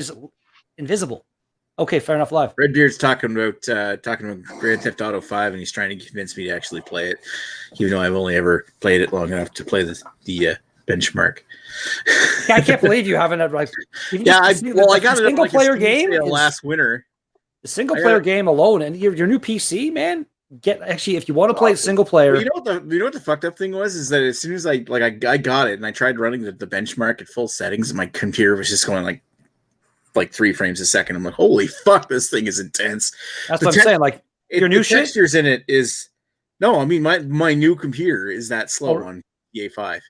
is invisible. Okay, fair enough. Live. Redbeard's talking about Grand Theft Auto 5, and he's trying to convince me to actually play it, even though I've only ever played it long enough to play the benchmark. Yeah, I can't believe you haven't had like. I got it single player game last winter. The single player game alone, and your new PC, man. If you want to play single player. Well, you know what the fucked up thing was is that as soon as I got it and I tried running the benchmark at full settings, and my computer was just going like 3 frames a second. I'm like, holy fuck, this thing is intense. That's what I'm saying. Like your new shit? Textures in it is no. I mean, my new computer is that slow on GTA 5,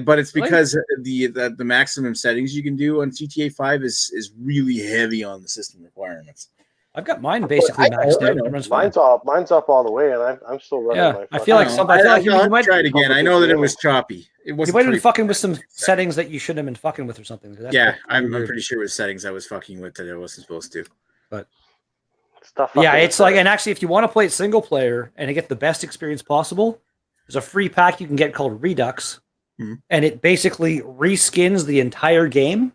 but it's because the maximum settings you can do on GTA 5 is really heavy on the system requirements. I've got mine basically maxed out. Mine's up all the way, and I'm still running. Yeah, I feel like you might try it again. I know that it was choppy. It wasn't. You might have been fucking with some settings that you shouldn't have been fucking with or something. Yeah, I'm pretty sure it was settings I was fucking with that I wasn't supposed to. But yeah, it's like, and actually, if you want to play it single player and to get the best experience possible, there's a free pack you can get called Redux, and it basically reskins the entire game.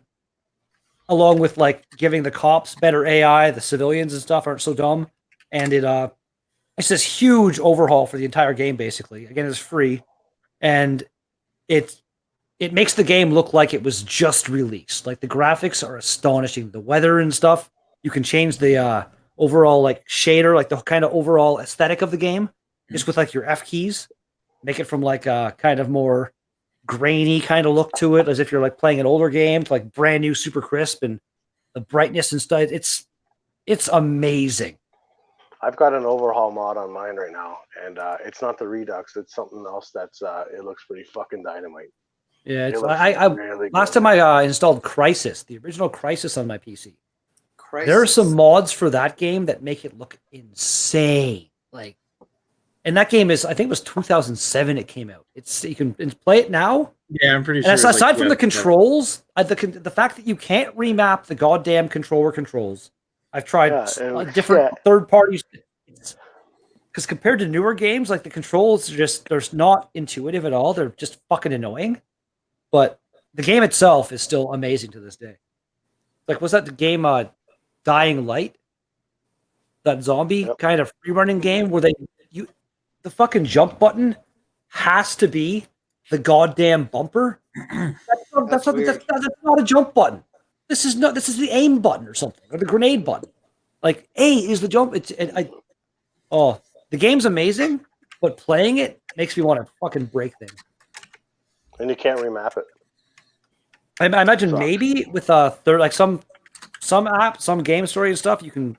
Along with like giving the cops better AI, the civilians and stuff aren't so dumb, and it's this huge overhaul for the entire game. Basically, again, it's free, and it makes the game look like it was just released. Like the graphics are astonishing, the weather and stuff. You can change the overall like shader, like the kind of overall aesthetic of the game, just with like your F keys. Make it from like a kind of more grainy kind of look to it, as if you're like playing an older game, to like brand new, super crisp, and the brightness and stuff. It's amazing. I've got an overhaul mod on mine right now, and it's not the Redux. It's something else that's it looks pretty fucking dynamite. Yeah, last time I installed Crysis, the original Crysis on my PC. There are some mods for that game that make it look insane. Like. And that game I think it was 2007 it came out. You can play it now. Yeah, I'm pretty sure. And aside from the controls, the fact that you can't remap the goddamn controller controls. I've tried different third parties. Because compared to newer games, like the controls they're not intuitive at all. They're just fucking annoying. But the game itself is still amazing to this day. Like, was that the game Dying Light? That zombie kind of free running game where the fucking jump button has to be the goddamn bumper. That's not a jump button. This is the aim button or something, or the grenade button. Like A is the jump. The game's amazing, but playing it makes me want to fucking break things. And you can't remap it. I imagine maybe with like some app, some game story and stuff, you can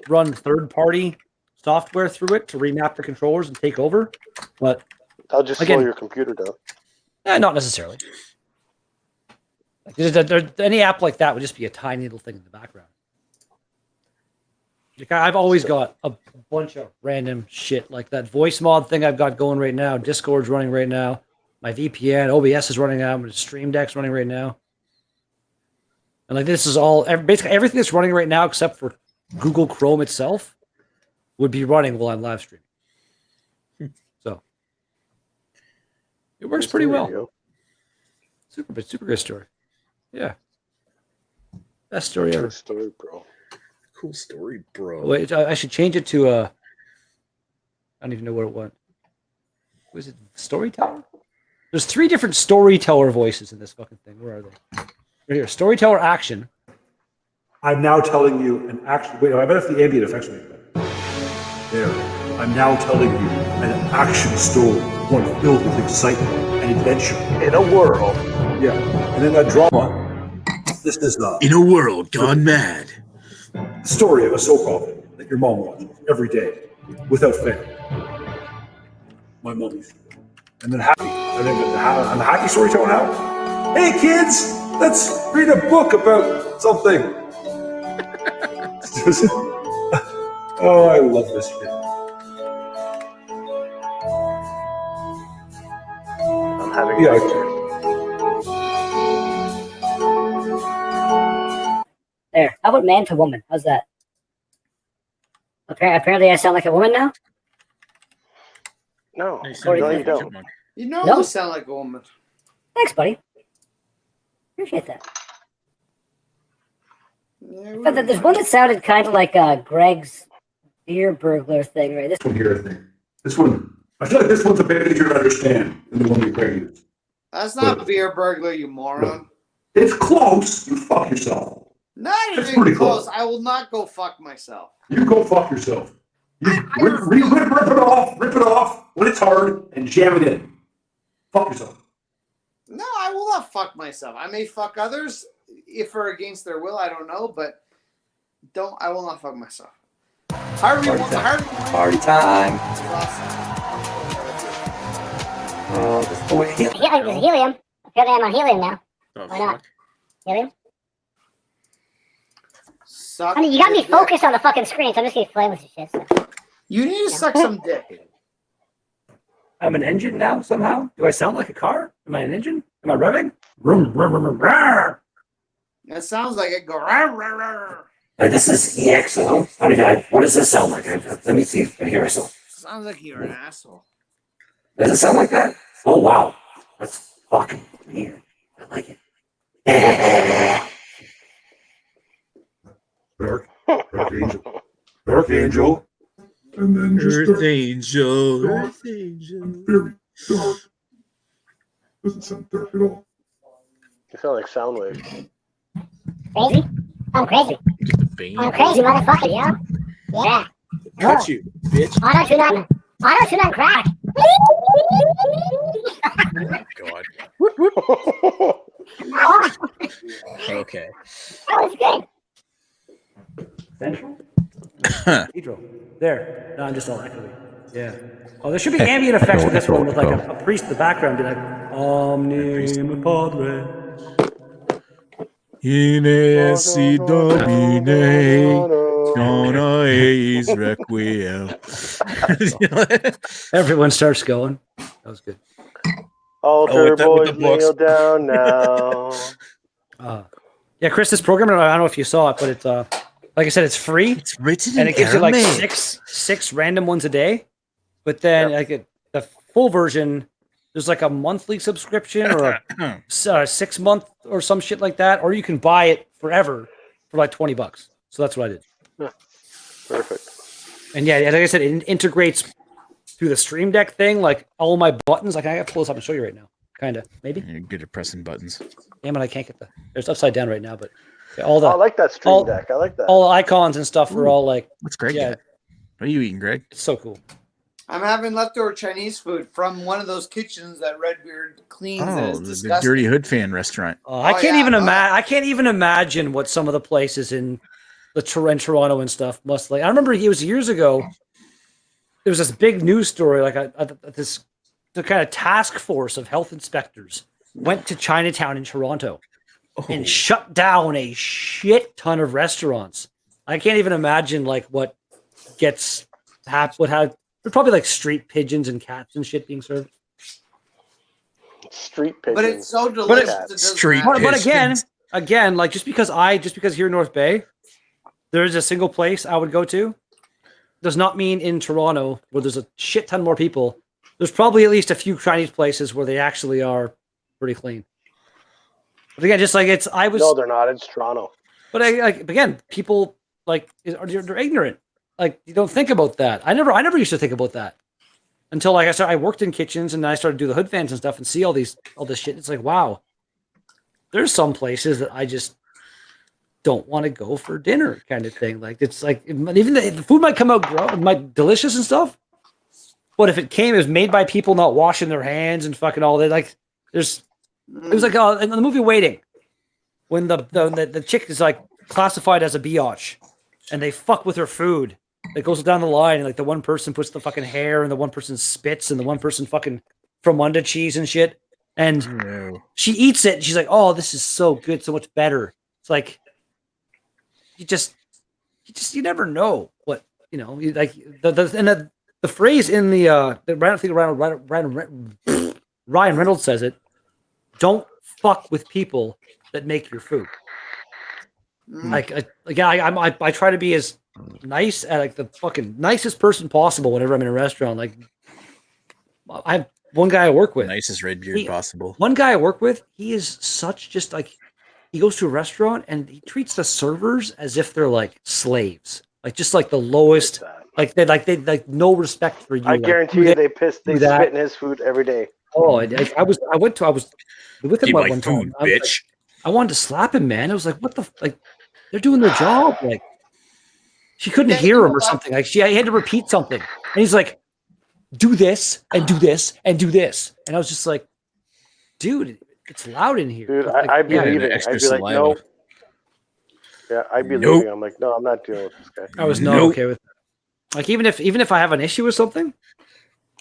run third party software through it to remap the controllers and take over, but I'll just slow your computer down. Not necessarily. Like, any app like that would just be a tiny little thing in the background. Like, I've always got a bunch of random shit like that voice mod thing I've got going right now. Discord's running right now. My VPN, OBS is running now. My Stream Deck's running right now. And like this is all basically everything that's running right now except for Google Chrome itself would be running while I'm live streaming. So it works pretty well. Super good story. Yeah. Best story ever. Cool story, bro. Wait, I should change it to I don't even know what it was. Was it Storyteller? There's 3 different storyteller voices in this fucking thing. Where are they? Right here. Storyteller action. I'm now telling you an action. Wait, I bet if the ambient effects make that. There. I'm now telling you an action story, one filled with excitement and adventure. In a world. Yeah. And then that drama. This is in a world gone mad. The story of a soap opera that your mom watches every day, without fail. My mommy's. And then happy. And then I'm a happy storyteller now. Hey kids, let's read a book about something. Oh, I love this shit. I'm having There. How about man to woman? How's that? Apparently I sound like a woman now? No, you don't. You normally sound like a woman. Thanks, buddy. Appreciate that. But there's one that sounded kind of like Greg's beer burglar thing, right? This one here, I think. This one, I feel like this one's a bit easier to understand than the one you Craig used. That's not beer burglar, you moron. It's close. You fuck yourself. Not That's even pretty close. close. I will not go fuck myself. You go fuck yourself. You rip it off when it's hard and jam it in. Fuck yourself. No, I will not fuck myself. I may fuck others if or against their will. I don't know, but I will not fuck myself. Party time. Helium. Apparently I'm on helium now. Oh, Why not? fuck. Helium? Suck I mean, you got me dick. focused on the fucking screen, so I'm just gonna play with your shit. So. You need to suck some dick. I'm an engine now somehow. Do I sound like a car? Am I an engine? Am I revving? Vroom, vroom, vroom, vroom, vroom. That sounds like it. Go. Rawr, rawr, rawr. This is EXO. What does this sound like? Let me see if I hear myself. Sounds like you're an asshole. Does it sound like that? Oh, wow. That's fucking weird. I like it. Dark Angel. Dark Angel. And then just Earth Angel. dark. Earth Angel. Very dark. Doesn't sound dark at all. You sound like Soundwave. Crazy? I'm crazy. Get the vein. I'm crazy, motherfucker, yeah? Yeah. Cut you, bitch. Auto-tune on crack. God. Oh, Okay. that was good. Central? Cathedral. There. No, I'm just all echoey. Yeah. Oh, there should be ambient effects with this one with like a priest in the background be like, Omnium Padre. In esse domine, dona eis requiem. Everyone starts going. That was good. Altar with the boys, books. kneel down now. Yeah, Chris, this program, I don't know if you saw it, but it's like I said, it's free. It's written And in it gives you like Aramaic. six random ones a day. But then like the full version, there's like a monthly subscription or a 6 month or some shit like that, or you can buy it forever for like $20. So that's what I did. Perfect. And yeah, like I said, it integrates through the Stream Deck thing, like all my buttons. Like I got to pull this up and show you right now. Kind of, maybe. You're good at pressing buttons. Damn it, I can't get it's upside down right now, but all the I like that Stream Deck. I like that. all the icons and stuff are all like, What's Greg yeah, got? What are you eating, Greg? it's so cool. I'm having leftover Chinese food from one of those kitchens that Redbeard cleans. and Oh, it's the disgusting. Dirty Hood Fan restaurant. I can't even imagine. I can't even imagine what some of the places in Toronto and stuff must like. I remember it was years ago. There was this big news story, like the kind of task force of health inspectors went to Chinatown in Toronto and shut down a shit ton of restaurants. I can't even imagine like what gets there's probably like street pigeons and cats and shit being served. Street pigeons. But it's so delicious. But it doesn't Street matter. But pigeons. again, like just because here in North Bay, there's a single place I would go to, does not mean in Toronto where there's a shit ton more people. There's probably at least a few Chinese places where they actually are pretty clean. But again, just like No, they're not. It's Toronto. But again, people like they're ignorant. Like you don't think about that. I never used to think about that until like I worked in kitchens and then I started to do the hood fans and stuff and see all this shit. It's like, wow, there's some places that I just don't want to go for dinner kind of thing. Like it's like even the food might come out might delicious and stuff, but if it was made by people not washing their hands and fucking all that, like it was like in the movie Waiting, when the chick is like classified as a biatch and they fuck with her food. It goes down the line and like the one person puts the fucking hair and the one person spits and the one person fucking from under cheese and shit. And she eats it and she's like, oh, this is so good, so much better. It's like you never know what like the phrase in Ryan Reynolds says it. Don't fuck with people that make your food. I try to be as nice at like the fucking nicest person possible whenever I'm in a restaurant. Like I have one guy I work with, Nicest red beard possible. One guy I work with, he is such just like he goes to a restaurant and he treats the servers as if they're like slaves, like just like the lowest, like they like no respect for you. I like, guarantee you, they spit in his food every day. Oh, I was with him Eat my one time. food, bitch. I wanted to slap him, man. I was like, what the like? They're doing their job. Like, she couldn't hear him or something. Like, I had to repeat something, and he's like, do this and do this and do this, and I was just like, dude, it's loud in here. Dude, like, I'd be leaving. I'd be like, no. Yeah, I'd be leaving. I'm like, no, I'm not dealing with this guy. I was not okay with that. Like, even if I have an issue with something,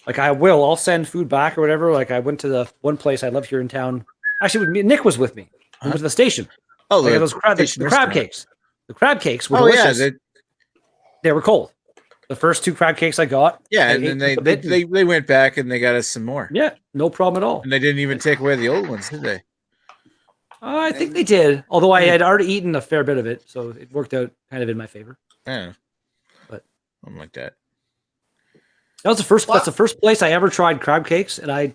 like I'll send food back or whatever. Like I went to the one place I love here in town. Actually, Nick was with me. We went to the station. Oh, like those the crab cakes. The crab cakes were delicious. Yeah, they were cold. The first 2 crab cakes I got. Yeah, and then they went back and they got us some more. Yeah, no problem at all. And they didn't even take away the old ones, did they? I think they did. Although I had already eaten a fair bit of it, so it worked out kind of in my favor. Yeah, but something like that. That's the first place I ever tried crab cakes, and I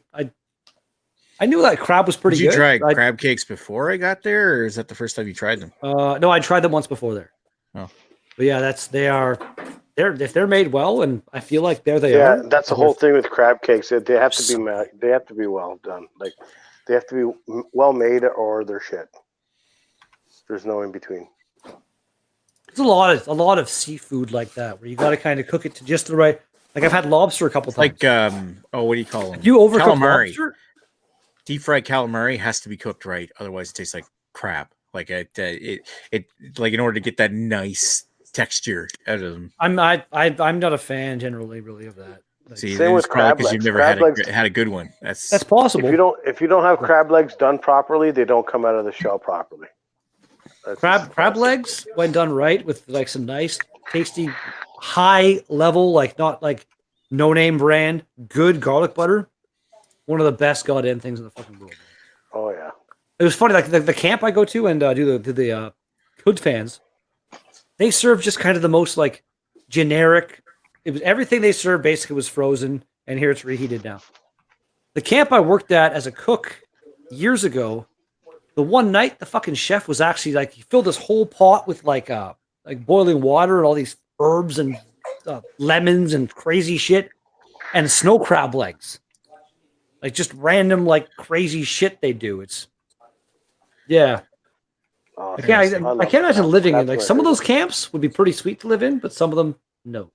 knew that crab was pretty good. Did you try crab cakes before I got there, or is that the first time you tried them? No, I tried them once before there. Oh, but yeah, if they're made well, and I feel like they are. Yeah, that's the whole thing with crab cakes. They have to be well done. Like they have to be well made, or they're shit. There's no in between. There's a lot of seafood like that where you got to kind of cook it to just the right. Like I've had lobster a couple times. Like what do you call them? You overcook lobster? Deep fried calamari has to be cooked right, otherwise it tastes like crap. Like it like in order to get that nice texture out of them. I'm not a fan generally really of that. Like, see, same with crab legs. You've never had a good one. That's possible. If you don't have crab legs done properly, they don't come out of the shell properly. Crab legs, when done right with like some nice, tasty, high level, like not like no name brand, good garlic butter. One of the best goddamn things in the fucking world. Oh yeah. It was funny, like the camp I go to and do the hood fans. They serve just kind of the most like generic. It was everything they served basically was frozen, and here it's reheated now. The camp I worked at as a cook years ago, the one night the fucking chef was actually like he filled this whole pot with like boiling water and all these herbs and lemons and crazy shit and snow crab legs. Like just random like crazy shit they do. It's yeah. I can't imagine living in like some of those camps would be pretty sweet to live in, but some of them no.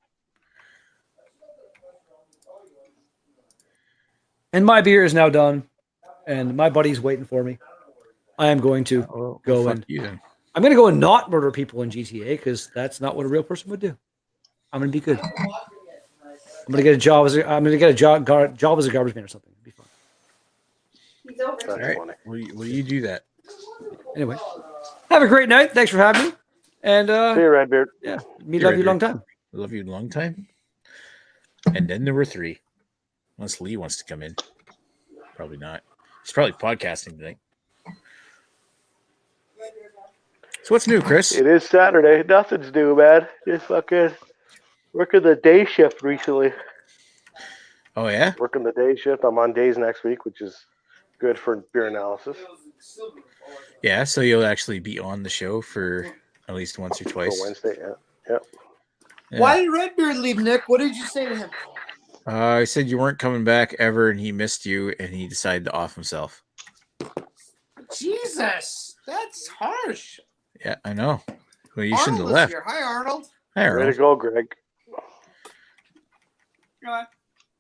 And my beer is now done, and my buddy's waiting for me. I am going to go and I'm going to go and not murder people in GTA because that's not what a real person would do. I'm going to be good. I'm going to get a job as a garbage man or something. It'd be fun. All right. Will you do that? Anyway, have a great night. Thanks for having me. And see you, Redbeard. Yeah, love you a long time. Love you a long time. And then there were 3. Unless Lee wants to come in. Probably not. He's probably podcasting tonight. So what's new, Chris? It is Saturday. Nothing's new, man. Just fucking working the day shift recently. Oh, yeah? Working the day shift. I'm on days next week, which is good for beer analysis. Yeah, so you'll actually be on the show for at least once or twice. For Wednesday, yeah. Why did Redbeard leave, Nick? What did you say to him? I said you weren't coming back ever, and he missed you, and he decided to off himself. Jesus, that's harsh. Yeah, I know. Well, you shouldn't have left. Here. Hi, Arnold. Hi, Arnold. Way to go, Greg. Go on.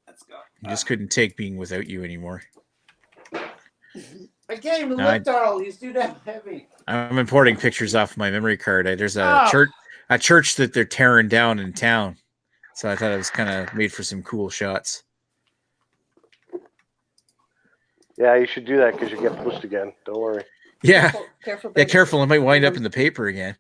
Let's go. I just couldn't take being without you anymore. I can't even lift Arnold. He's too damn heavy. I'm importing pictures off my memory card. There's a church that they're tearing down in town. So I thought it was kind of made for some cool shots. Yeah, you should do that because you get pushed again. Don't worry. Yeah. Careful. Yeah, careful. It might wind up in the paper again.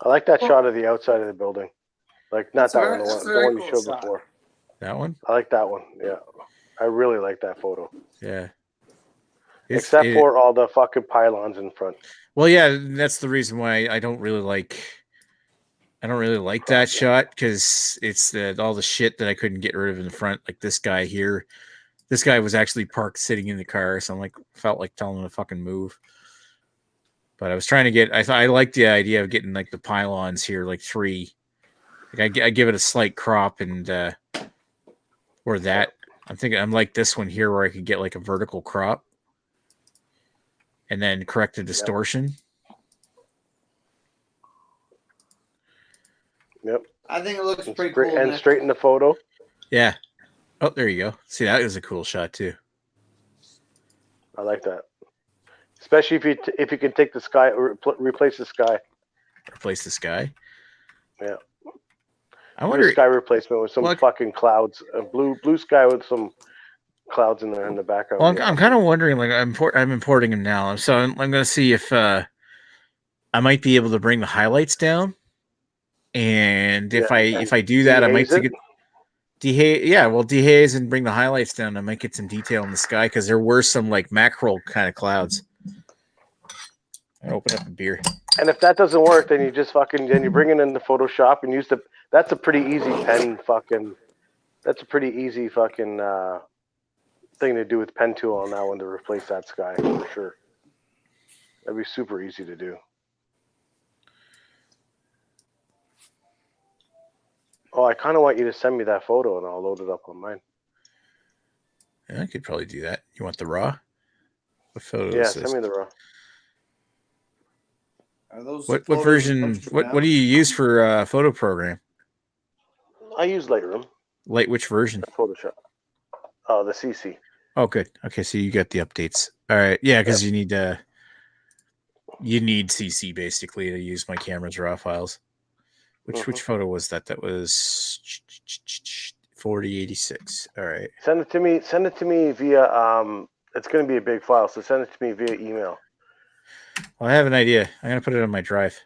I like that shot of the outside of the building. Like, not that one, the one you showed before. That one? I like that one, yeah. I really like that photo. Yeah. Except for all the fucking pylons in front. Well, yeah, that's the reason why I don't really like I don't really like that shot because it's all the shit that I couldn't get rid of in the front. Like this guy here. This guy was actually parked sitting in the car, so I'm like, felt like telling him to fucking move. But I was trying to get. I like the idea of getting like the pylons here, like 3. Like I give it a slight crop and or that. I'm thinking I'm like this one here where I could get like a vertical crop and then correct the distortion. Yep. I think it looks pretty cool. And straighten the photo. Yeah. Oh, there you go. See, that is a cool shot too. I like that, especially if you can take the sky or replace the sky. Replace the sky. Yeah. I wonder sky replacement with some fucking clouds, a blue sky with some clouds in there in the background. Well, I'm kind of wondering. Like I'm importing him now, so I'm going to see if I might be able to bring the highlights down, and if I do that, I might get dehaze. Yeah, well, dehaze and bring the highlights down. I might get some detail in the sky because there were some like mackerel kind of clouds. I open up a beer. And if that doesn't work, then you just then you bring it into Photoshop and use that's a pretty easy thing to do with pen tool on that one to replace that sky for sure. That'd be super easy to do. Oh, I kind of want you to send me that photo and I'll load it up on mine. Yeah, I could probably do that. You want the raw? What photo? Yeah, send me the raw. Are those what version? What do you use for photo program? I use Lightroom. Which version? Photoshop. Oh, the CC. Oh, good. Okay, so you got the updates. All right, yeah, because you need CC basically to use my camera's raw files. Which photo was that? That was 4086. All right. Send it to me. Send it to me via. It's going to be a big file, so send it to me via email. Well, I have an idea. I'm gonna put it on my drive.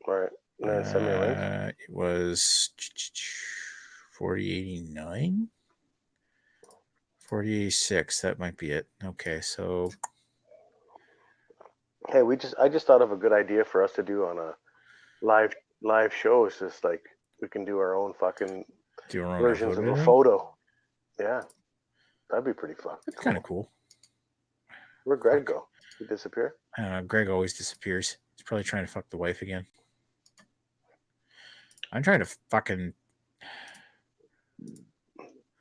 All right. And then send me a link. It was 4089. 4086. That might be it. Okay, so. Hey, I just thought of a good idea for us to do on a live show. It's just like we can do our own fucking versions of a photo. Yeah, that'd be pretty fun. That's kind of cool. Where'd Greg go? He disappear? I don't know. Greg always disappears. He's probably trying to fuck the wife again. I'm trying to fucking.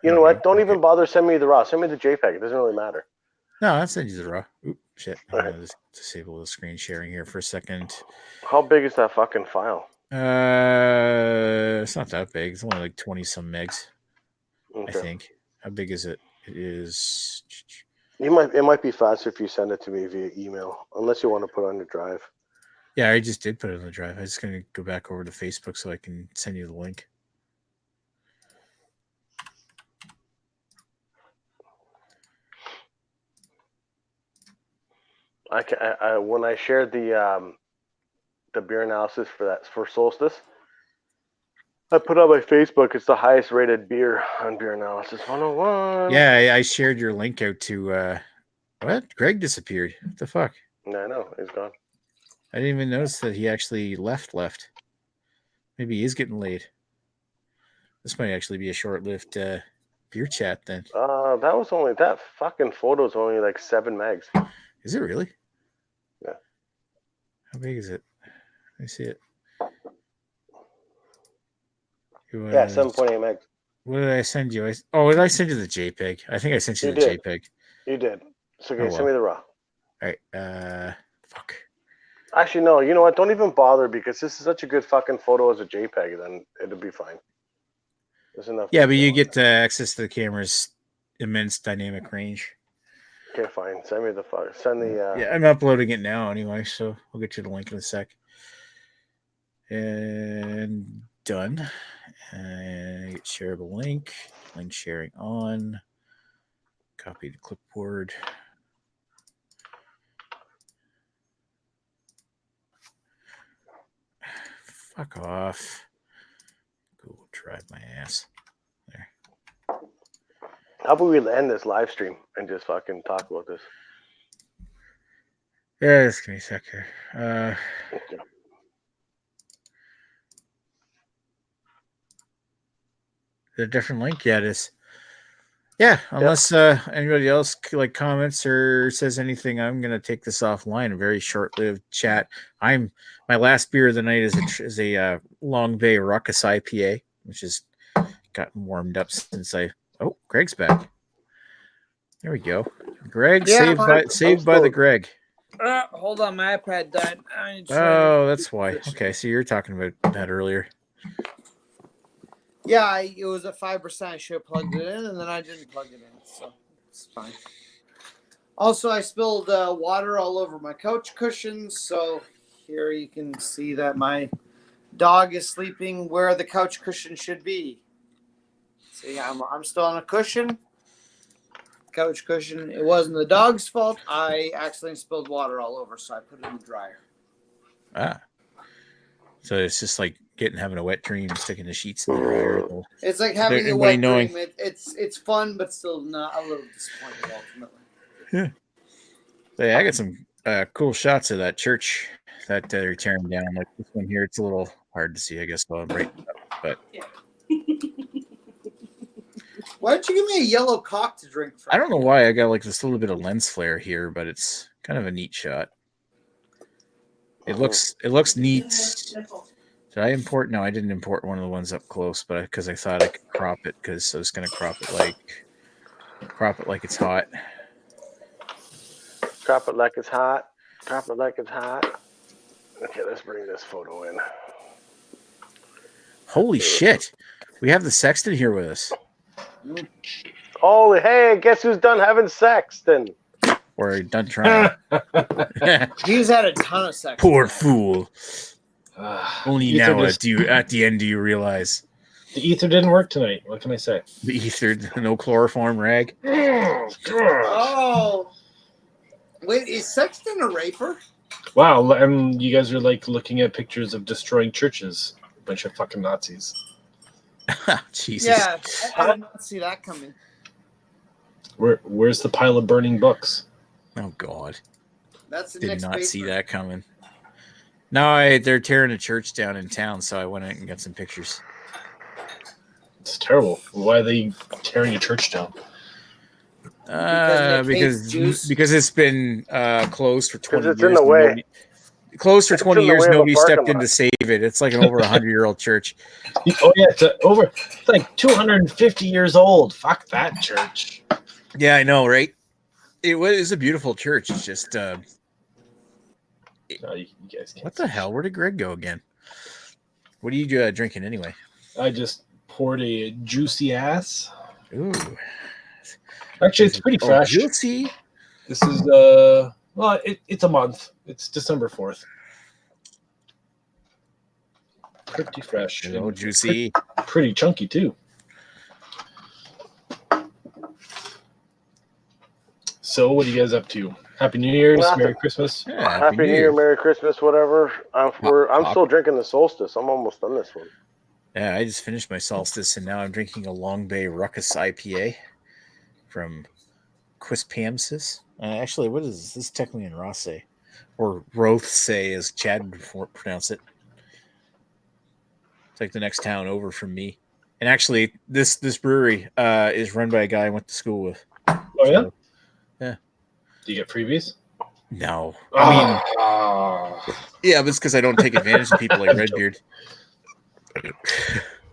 You know what? Don't even bother sending me the raw. Send me the JPEG. It doesn't really matter. No, I'll send you the raw. Oop, shit. I'm going to just disable the screen sharing here for a second. How big is that fucking file? It's not that big. It's only like 20 some megs. Okay. I think. How big is it? It is. It might be faster if you send it to me via email, unless you want to put it on your drive. Yeah, I just did put it on the drive. I'm just going to go back over to Facebook so I can send you the link. When I shared the beer analysis for Solstice, I put on my Facebook. It's the highest rated beer on Beer Analysis 101. Yeah, I shared your link out to what? Greg disappeared. What the fuck? Yeah, I know. He's gone. I didn't even notice that he actually left. Maybe he is getting laid. This might actually be a short-lived beer chat then. That fucking photo is only like 7 megs. Is it really? Yeah. How big is it? Let me see it. Yeah, 7.8 megs. What did I send you? Did I send you the JPEG? I think I sent you the JPEG. You did. So send me the raw. All right. Fuck. Actually, no. You know what? Don't even bother because this is such a good fucking photo as a JPEG. Then it'll be fine. There's enough. Yeah, but you get access to the camera's immense dynamic range. Okay, fine. Send me the photo. Yeah, I'm uploading it now anyway, so we'll get you the link in a sec. And done. Get shareable link. Link sharing on. Copy to clipboard. Fuck off. Google Drive my ass. There. How about we end this live stream and just fucking talk about this? Yeah, just give me a sec here. Okay. The different link? Yeah, it is. Yeah, unless anybody else like comments or says anything, I'm gonna take this offline. A very short-lived chat. My last beer of the night is a Long Bay Ruckus IPA, which has gotten warmed up since Oh, Greg's back. There we go. Greg, saved by the Greg. Hold on, my iPad died. Oh, that's why. Okay, so you're talking about that earlier. Yeah, it was at 5%. I should have plugged it in, and then I didn't plug it in, so it's fine. Also, I spilled water all over my couch cushions, so here you can see that my dog is sleeping where the couch cushion should be. See, I'm still on a cushion. Couch cushion. It wasn't the dog's fault. I accidentally spilled water all over, so I put it in the dryer. So it's just like having a wet dream, sticking the sheets in the dryer. It's like having a wet dream. It's fun, but still not a little disappointing ultimately. Yeah. Hey, I got some cool shots of that church that they're tearing down. Like this one here, it's a little hard to see, I guess, while I'm right up, but Why don't you give me a yellow cock to drink from? I don't know why I got like this little bit of lens flare here, but it's kind of a neat shot. It looks neat. Did I import? No, I didn't import one of the ones up close, but because I thought I could crop it, because I was going to crop it like it's hot. Crop it like it's hot. Crop it like it's hot. Okay, let's bring this photo in. Holy shit! We have the sexton here with us. Oh, hey! Guess who's done having sex then? Or done trying. He's had a ton of sex. Poor fool. Only now at the end do you realize. The ether didn't work tonight. What can I say? The ether, no chloroform rag. Oh. Wait, is Sexton a raper? Wow, you guys are like looking at pictures of destroying churches. A bunch of fucking Nazis. Jesus. Yeah, I did not see that coming. Where's the pile of burning books? Oh, God. That's the Did next not paper. see that coming. No, they're tearing a church down in town, so I went out and got some pictures. It's terrible. Why are they tearing a church down? Because it's been closed for 20 years. It's in the way. Closed for 20 years. Nobody stepped in to save it. It's like an over 100-year-old church. Oh yeah, it's like 250 years old. Fuck that church. Yeah, I know, right? It was a beautiful church. It's just you guys can't. What the hell? Where did Greg go again? What are you drinking anyway? I just poured a juicy ass. Ooh. Actually, it's pretty fresh. Juicy. This is it's a month. It's December 4th. Pretty fresh. Juicy. Pretty chunky too. So, what are you guys up to? Happy New Year's, Merry Christmas. Yeah, Happy New Year, Merry Christmas, whatever. I'm still drinking the Solstice. I'm almost done this one. Yeah, I just finished my Solstice, and now I'm drinking a Long Bay Ruckus IPA from Quispamsis. Actually, what is this? This is technically in Rothsay, or Rothsay, as Chad would pronounce it. It's like the next town over from me. And actually, this brewery is run by a guy I went to school with. Oh, yeah? Yeah. Do you get freebies? No. I mean, yeah, but it's because I don't take advantage of people like Redbeard.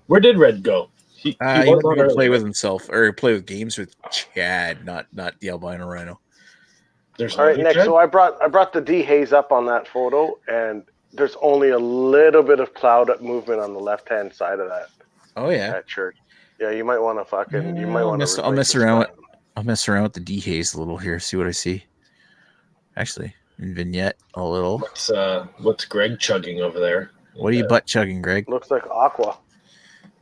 Where did Red go? He went to play with himself, or play with games with Chad, not the albino rhino. All right, Nick. So I brought the dehaze up on that photo, and there's only a little bit of cloud movement on the left-hand side of that. Oh yeah, that church. Yeah, you might want to fucking. You might want to. I'll mess around. I'll mess around with the dehaze a little here. See what I see. Actually, in vignette a little. What's Greg chugging over there? What are you butt chugging, Greg? Looks like aqua.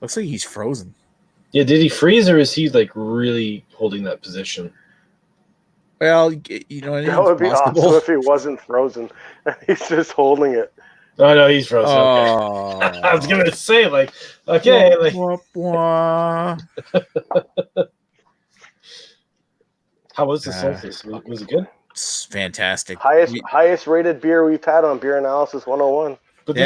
Looks like he's frozen. Yeah, did he freeze, or is he like really holding that position? Well, you know, that would be awesome if he wasn't frozen. He's just holding it. Oh no, he's frozen. Oh. Okay. I was gonna say, like, okay, like. How was the Solstice? Was it good? It's fantastic. Highest rated beer we've had on Beer Analysis 101. But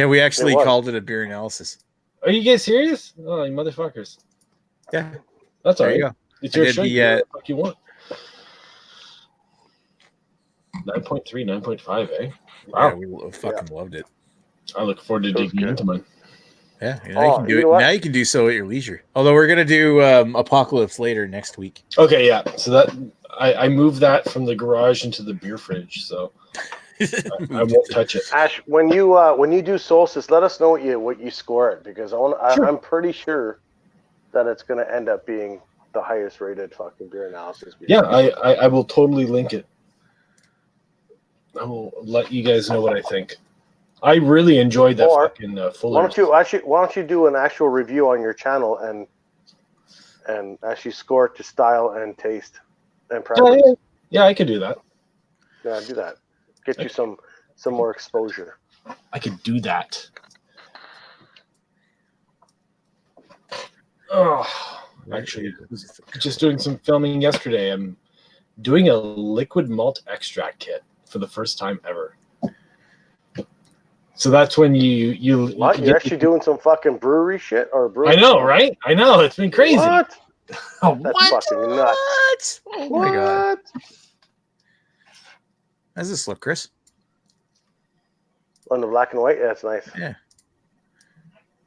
we actually called it a beer analysis. Are you guys serious? Oh, you motherfuckers. Yeah. That's all There right. you go. It's your show. The, You do what the fuck you want. 9.3, 9.5, eh? Wow. Yeah, we fucking loved it. I look forward to digging into mine. Yeah, now you can do it. Now you can do so at your leisure. Although we're gonna do Apocalypse later next week. Okay, yeah. So that I moved that from the garage into the beer fridge, so I won't touch it. Ash, when you do Solstice, let us know what you score it, because I'm pretty sure that it's gonna end up being the highest rated fucking beer analysis. Yeah, I will totally link it. I will let you guys know what I think. I really enjoyed that fucking Fuller's. Why don't you do an actual review on your channel and actually score it to style and taste and preference? Yeah, I could do that. Yeah, do that. Get you some more exposure. I could do that. Oh, actually, just doing some filming yesterday. I'm doing a liquid malt extract kit for the first time ever. So that's when you're actually doing some fucking brewery shit or brewery? I know, right? I know, it's been crazy. What? Oh, That's fucking nuts. Oh my god. How's this look, Chris? On the black and white, yeah, it's nice. Yeah.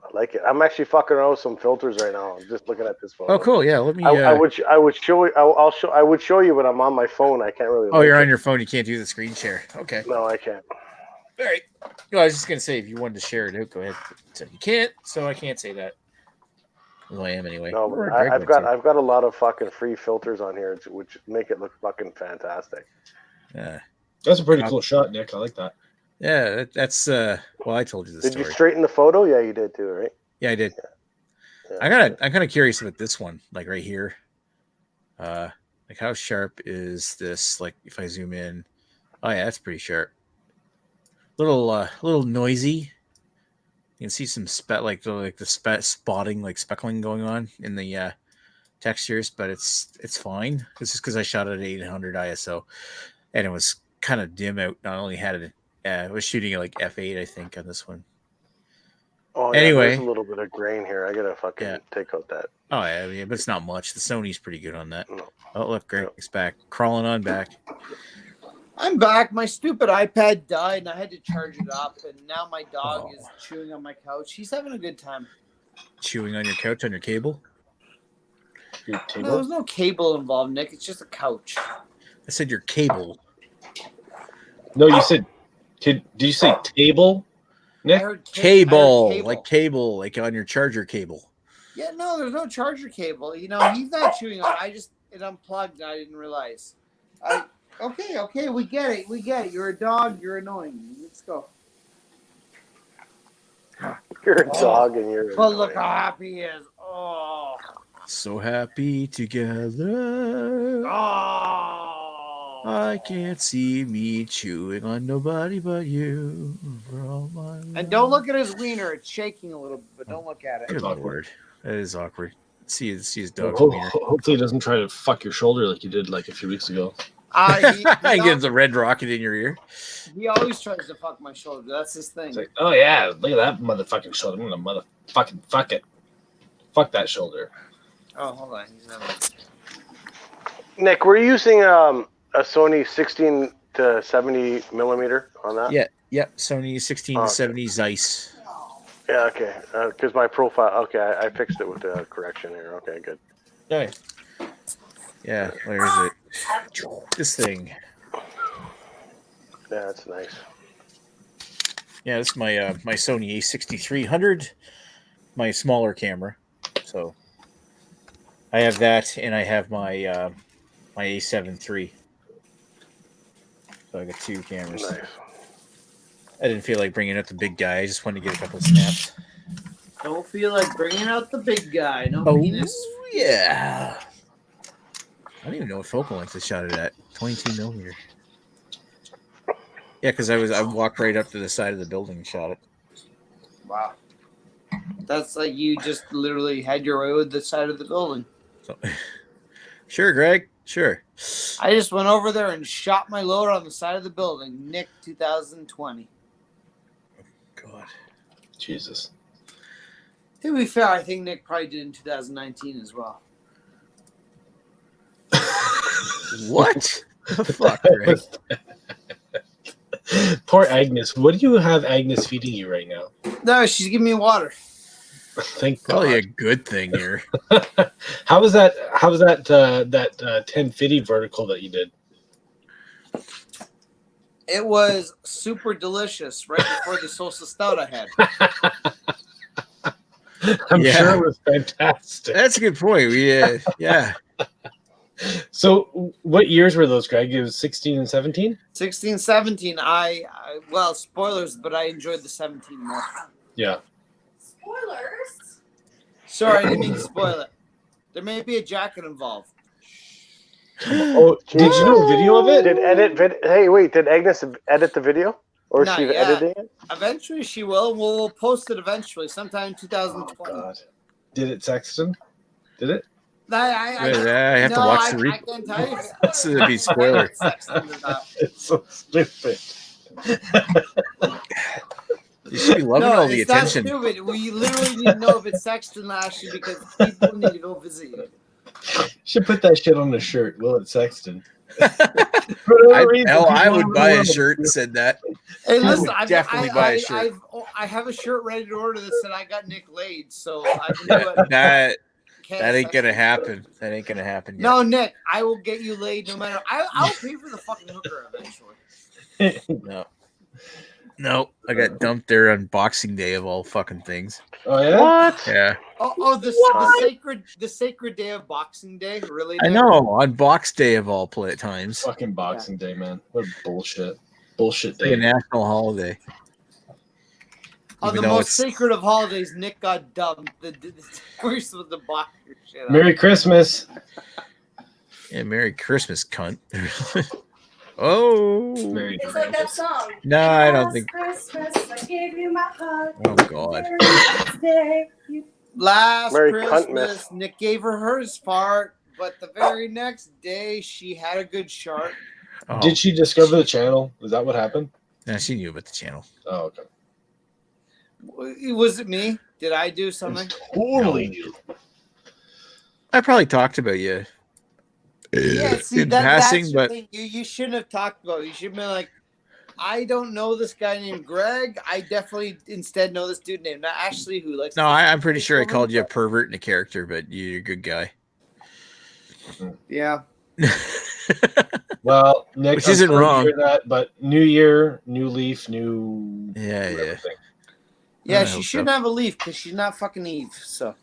I like it. I'm actually fucking around with some filters right now. I'm just looking at this photo. Oh, cool. Yeah, let me. I would show you. I would show you, but I'm on my phone. I can't really. Oh, you're on your phone. You can't do the screen share. Okay. No, I can't. All right. Well, I was just gonna say, if you wanted to share it out, go ahead. So you can't, so I can't say that. Well, I am anyway. No, but I've got a lot of fucking free filters on here, which make it look fucking fantastic. Yeah. That's a pretty cool shot, Nick. I like that. Yeah, that's well, I told you the story. Did you straighten the photo? Yeah, you did too, right? Yeah, I did. Yeah. I'm kind of curious about this one, like right here. Like how sharp is this? Like if I zoom in, oh yeah, that's pretty sharp. Little noisy. You can see some spotting, like speckling going on in the textures, but it's fine. This is because I shot at 800 ISO, and it was kind of dim out. Not only had it, I was shooting at like f8, I think, on this one. Oh, yeah, anyway, there's a little bit of grain here. I gotta fucking take out that. Oh yeah, but it's not much. The Sony's pretty good on that. No. Oh look, Greg's back, crawling on back. I'm back. My stupid iPad died, and I had to charge it up. And now my dog is chewing on my couch. He's having a good time. Chewing on your couch on your cable? Your table? No, there's no cable involved, Nick. It's just a couch. I said your cable. No, you said. Did you say table? Nick? Cable, like cable, like on your charger cable. Yeah, no, there's no charger cable. You know, he's not chewing on it. It unplugged, and I didn't realize. Okay, we get it. You're a dog. You're annoying. Let's go. You're a dog, and you're. But look how happy he is. Oh. So happy together. Oh. I can't see me chewing on nobody but you. For all my And don't look at his wiener. It's shaking a little bit, but don't look at it. Good Lord. That is awkward. See his dog's wiener. Hopefully he doesn't try to fuck your shoulder like you did like a few weeks ago. He gets a red rocket in your ear. He always tries to fuck my shoulder. That's his thing. It's like, oh yeah, look at that motherfucking shoulder. I'm gonna motherfucking fuck it. Fuck that shoulder. Oh, hold on. Nick, we're using a Sony 16 to 70 millimeter on that. Yeah. Sony 16 to 70 Zeiss. Yeah, okay. Because my profile. Okay, I fixed it with the correction here. Okay, good. Okay. Yeah, where is it? This thing. Yeah, that's nice. Yeah, this is my Sony A6300, my smaller camera. So I have that, and I have my my A7 III. So I got two cameras. Nice. I didn't feel like bringing out the big guy. I just wanted to get a couple of snaps. Don't feel like bringing out the big guy. No penis. Yeah. I don't even know what focal length I shot it at. 22 millimeter. Yeah, because I walked right up to the side of the building and shot it. Wow. That's like you just literally had your way with the side of the building. So, sure, Greg. Sure. I just went over there and shot my load on the side of the building. Nick 2020. God. Jesus. To be fair, I think Nick probably did in 2019 as well. What the fuck, Greg? Poor Agnes. What do you have Agnes feeding you right now? No, she's giving me water. Thank Probably God. a good thing here. How was that? How was that? That 1050 vertical that you did? It was super delicious right before the salsa stout I had. I'm Yeah. sure it was fantastic. That's a good point. Yeah. So, what years were those, Greg? It was 16 and 17? 16, 17. Well, spoilers, but I enjoyed the 17 more. Yeah. Spoilers? Sorry, I didn't mean to spoil it. There may be a jacket involved. Oh, did you know a video of it? Did Agnes edit the video? Or is Not she yet. editing it? Eventually she will. We'll post it eventually, sometime in 2020. Oh, God. Did it, Sexton? Did it? I have to watch the I can't tell you. This is a big spoiler. It's so stupid. You should be loving all the attention. Not stupid. We literally need to know if it's Sexton Lashley because people need to go visit you. Should put that shit on the shirt. Will it, Sexton? I would buy a shirt that said that. Hey, listen, I would definitely buy a shirt. I have a shirt ready to order that said I got Nick laid, so I can do it. That ain't gonna happen. That ain't gonna happen yet. No, Nick, I will get you laid no matter. I'll pay for the fucking hooker eventually. No, I got dumped there on Boxing Day of all fucking things. Oh yeah. What? Yeah. The sacred day of Boxing Day, really? I Nick? know, on Box Day of all times. Fucking Boxing Day, man. What bullshit. Bullshit Like a day. national holiday. On the most sacred of holidays, Nick got dumped. The worst was the boxer shit. Merry Christmas. Yeah, Merry Christmas, cunt. Oh. Merry It's like that song. No, I don't think. Christmas, I gave you my heart. Oh, God. Last Merry Christmas, Cuntmas. Nick gave her hers fart, but the very next day, she had a good shark. Oh. Did she discover the channel? Is that what happened? No, she knew about the channel. Oh, okay. Was it me? Did I do something? Totally new. I probably talked about you. Yeah, see, in that's passing, the but thing. You shouldn't have talked about it. You should have been like, I don't know this guy named Greg. I definitely instead know this dude named Ashley who likes. no, I'm pretty sure I called you a pervert and a character, but you're a good guy. Yeah. Well, Nick, Which isn't wrong. That, but new year, new leaf, new. Yeah. everything. Yeah, I she hope shouldn't so. have a leaf because she's not fucking Eve. So.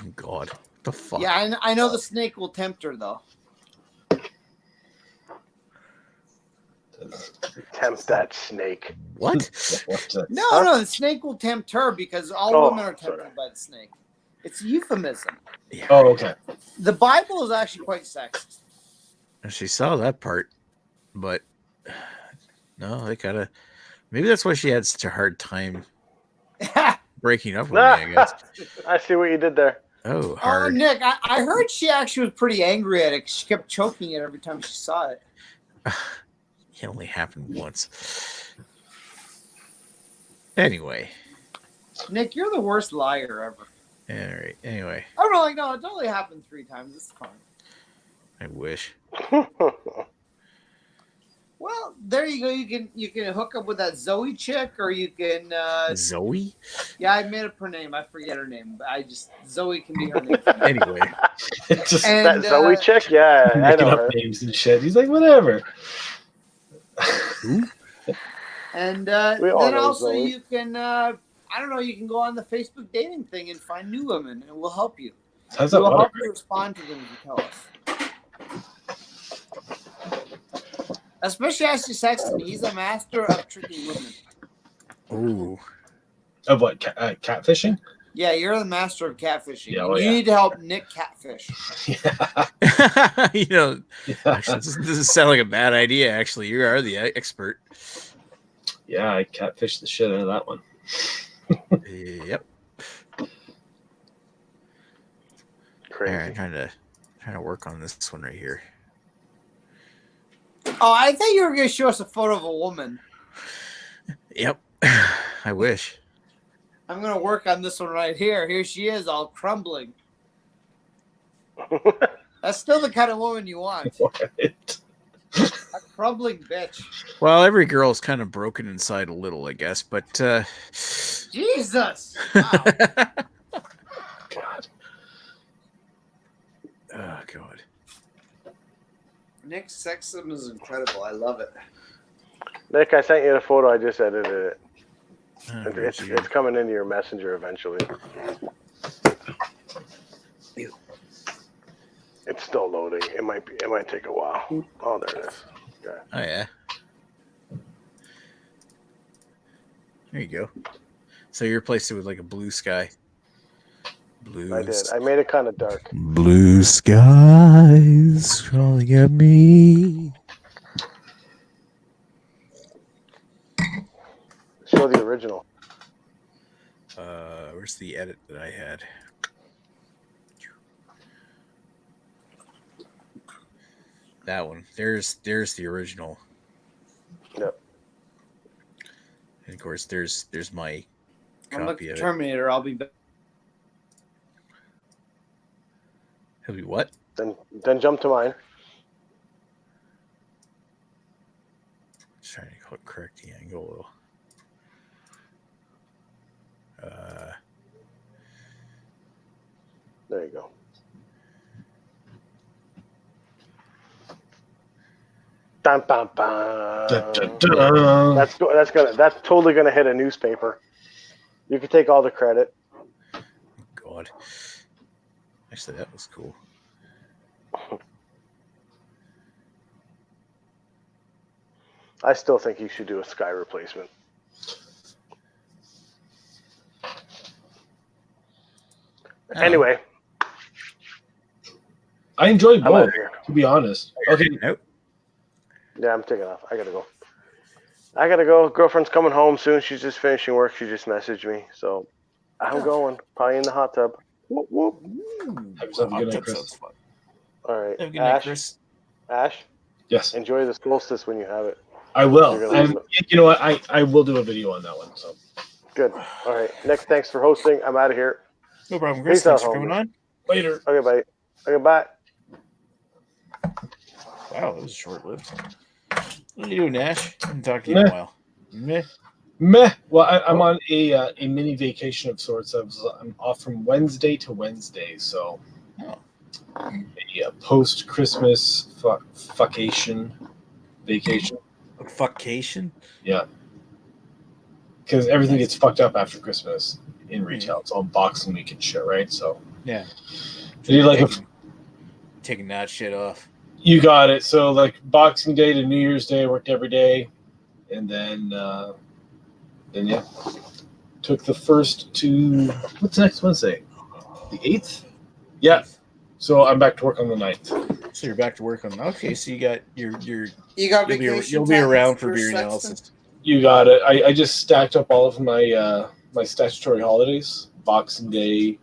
Oh, God. What the fuck? Yeah, I know the snake will tempt her though. Tempt that snake. What? No, the snake will tempt her because all Oh, women are tempted by the snake. It's a euphemism. Yeah. Oh, okay. The Bible is actually quite sexist. She saw that part, but no, they gotta. Maybe that's why she had such a hard time breaking up with me, I guess. I see what you did there. Oh, Oh, hard. Nick, I heard she actually was pretty angry at it 'cause she kept choking it every time she saw it. It only happened once. Anyway. Nick, you're the worst liar ever. All right. Anyway, I'm like, no, it's only happened 3 times. It's fine. I wish. Well, there you go. You can hook up with that Zoe chick, or you can. Zoe? Yeah, I made up her name. I forget her name, but Zoe can be her name. Anyway. Just And, That Zoe chick? Yeah, I making know up her. names and shit. He's like, whatever. And We all then know also Zoe. you can, I don't know, you can go on the Facebook dating thing and find new women, and we'll help you. How's that We'll water? help you respond to them if you tell us. Especially Ashley Sexton. He's a master of tricking women. Ooh. Of what? Catfishing? Yeah, you're the master of catfishing. Yeah, well, you yeah. need to help Nick catfish. Yeah. You know, Yeah. actually, this doesn't sound like a bad idea, actually. You are the expert. Yeah, I catfished the shit out of that one. Yep. Crazy. All right, trying to work on this one right here. Oh, I thought you were going to show us a photo of a woman. Yep. I wish. I'm gonna work on this one right here. Here she is, all crumbling. That's still the kind of woman you want. What? A crumbling bitch. Well, every girl is kind of broken inside a little, I guess, but Jesus. Wow. God. Oh God. Nick's sexism is incredible. I love it. Nick, I sent you the photo. I just edited it. Oh, It's coming into your messenger eventually. It's still loading. It might take a while. Oh, there it is. Okay. Oh yeah. There you go. So you replaced it with like a blue sky. Blue. I did. I made it kind of dark. Blue skies crawling at me. Show the original. Where's the edit that I had? That one. There's the original. Yep. And of course, there's my I'm copy a of it. Terminator. I'll be back. He'll be what? Then jump to mine. Just trying to correct the angle a little. There you go. Dun, dun, dun. Dun, dun, dun. That's totally gonna hit a newspaper. You can take all the credit. God. Actually, that was cool. I still think you should do a sky replacement. Anyway, I enjoyed I'm out both, of here. to be honest. Okay. Nope. Yeah, I'm taking off. I gotta go. Girlfriend's coming home soon. She's just finishing work. She just messaged me, so I'm going. Probably in the hot tub. Whoop whoop. Have yourself a good night, Chris. Sounds fun. All right, Have a good night, Chris. Ash, Yes, enjoy the solstice when you have it. I will. You're gonna And love you know what? I will do a video on that one. So Good. All right, Nick. Thanks for hosting. I'm out of here. No problem, Chris. Peace out, Thanks for coming homie. on. later. Okay, bye. Okay, bye. Wow, that was short-lived. What are you doing, Nash? I haven't talked to you in a while. Meh. Meh. Well, I'm on a mini vacation of sorts. I'm off from Wednesday to Wednesday, so a post Christmas fuckation vacation. Fuckcation? Yeah, because everything gets fucked up after Christmas in retail. It's all Boxing Week and shit, right? So Yeah. I need like taking that shit off. You got it. So like Boxing Day to New Year's Day, I worked every day, and then yeah, took the first to what's next Wednesday, the 8th. Yeah. So I'm back to work on the 9th. So you're back to work on. Okay, so you got your You got vacation. you'll be around for time beer Sexton? analysis. You got it. I just stacked up all of my my statutory holidays: Boxing Day,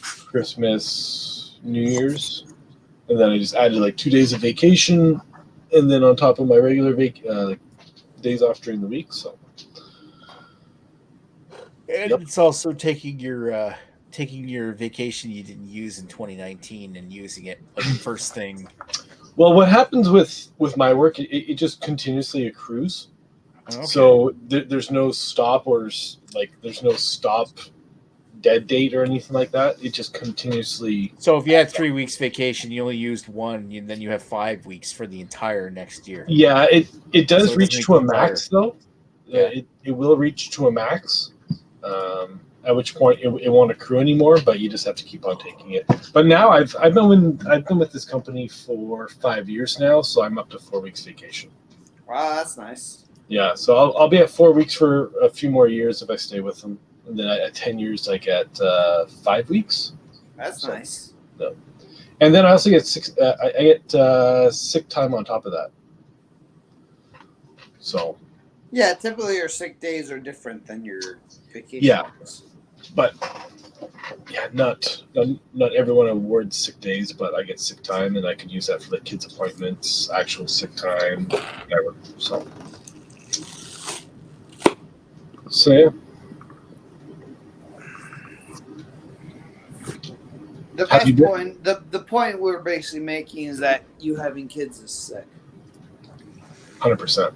Christmas, New Year's. And then I just added like 2 days of vacation, and then on top of my regular days off during the week. So, And it's also taking your vacation you didn't use in 2019 and using it like first thing. well, what happens with my work? It just continuously accrues. Okay. So there's no stop or there's no stop dead date or anything like that. It just continuously. So if you had 3 weeks vacation, you only used one, and then you have 5 weeks for the entire next year. Yeah, it does So it reach doesn't to a expire. max though. Yeah. It will reach to a max. At which point it won't accrue anymore, but you just have to keep on taking it. But now I've been with this company for 5 years now, so I'm up to 4 weeks vacation. Wow, that's nice. Yeah, so I'll be at 4 weeks for a few more years if I stay with them, and then at 10 years I get 5 weeks. That's nice. No. And then I also get I get sick time on top of that. So. Yeah, typically your sick days are different than your vacation. Yeah. days. But yeah, not everyone awards sick days, but I get sick time, and I can use that for the kids' appointments, actual sick time, whatever. So, yeah. The best point, the point we're basically making is that you having kids is sick. 100%.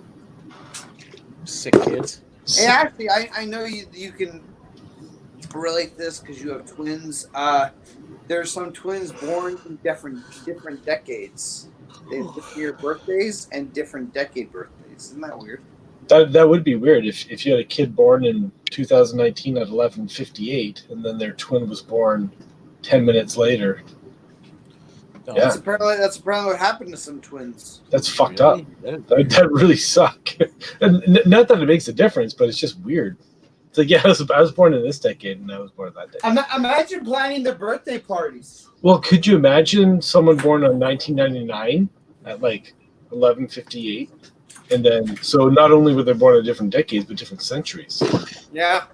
Sick kids. Hey, actually, I know you can relate this because you have twins. There's some twins born in different decades. They have different year birthdays and different decade birthdays. Isn't that weird? That would be weird if you had a kid born in 2019 at 11:58, and then their twin was born 10 minutes later. Yeah. That's apparently what happened to some twins. That's fucked up. That really suck. And not that it makes a difference, but it's just weird. It's like, yeah, I was born in this decade, and I was born in that decade. Imagine planning their birthday parties. Well, could you imagine someone born in 1999 at like 11:58? And then, so not only were they born in different decades, but different centuries. Yeah.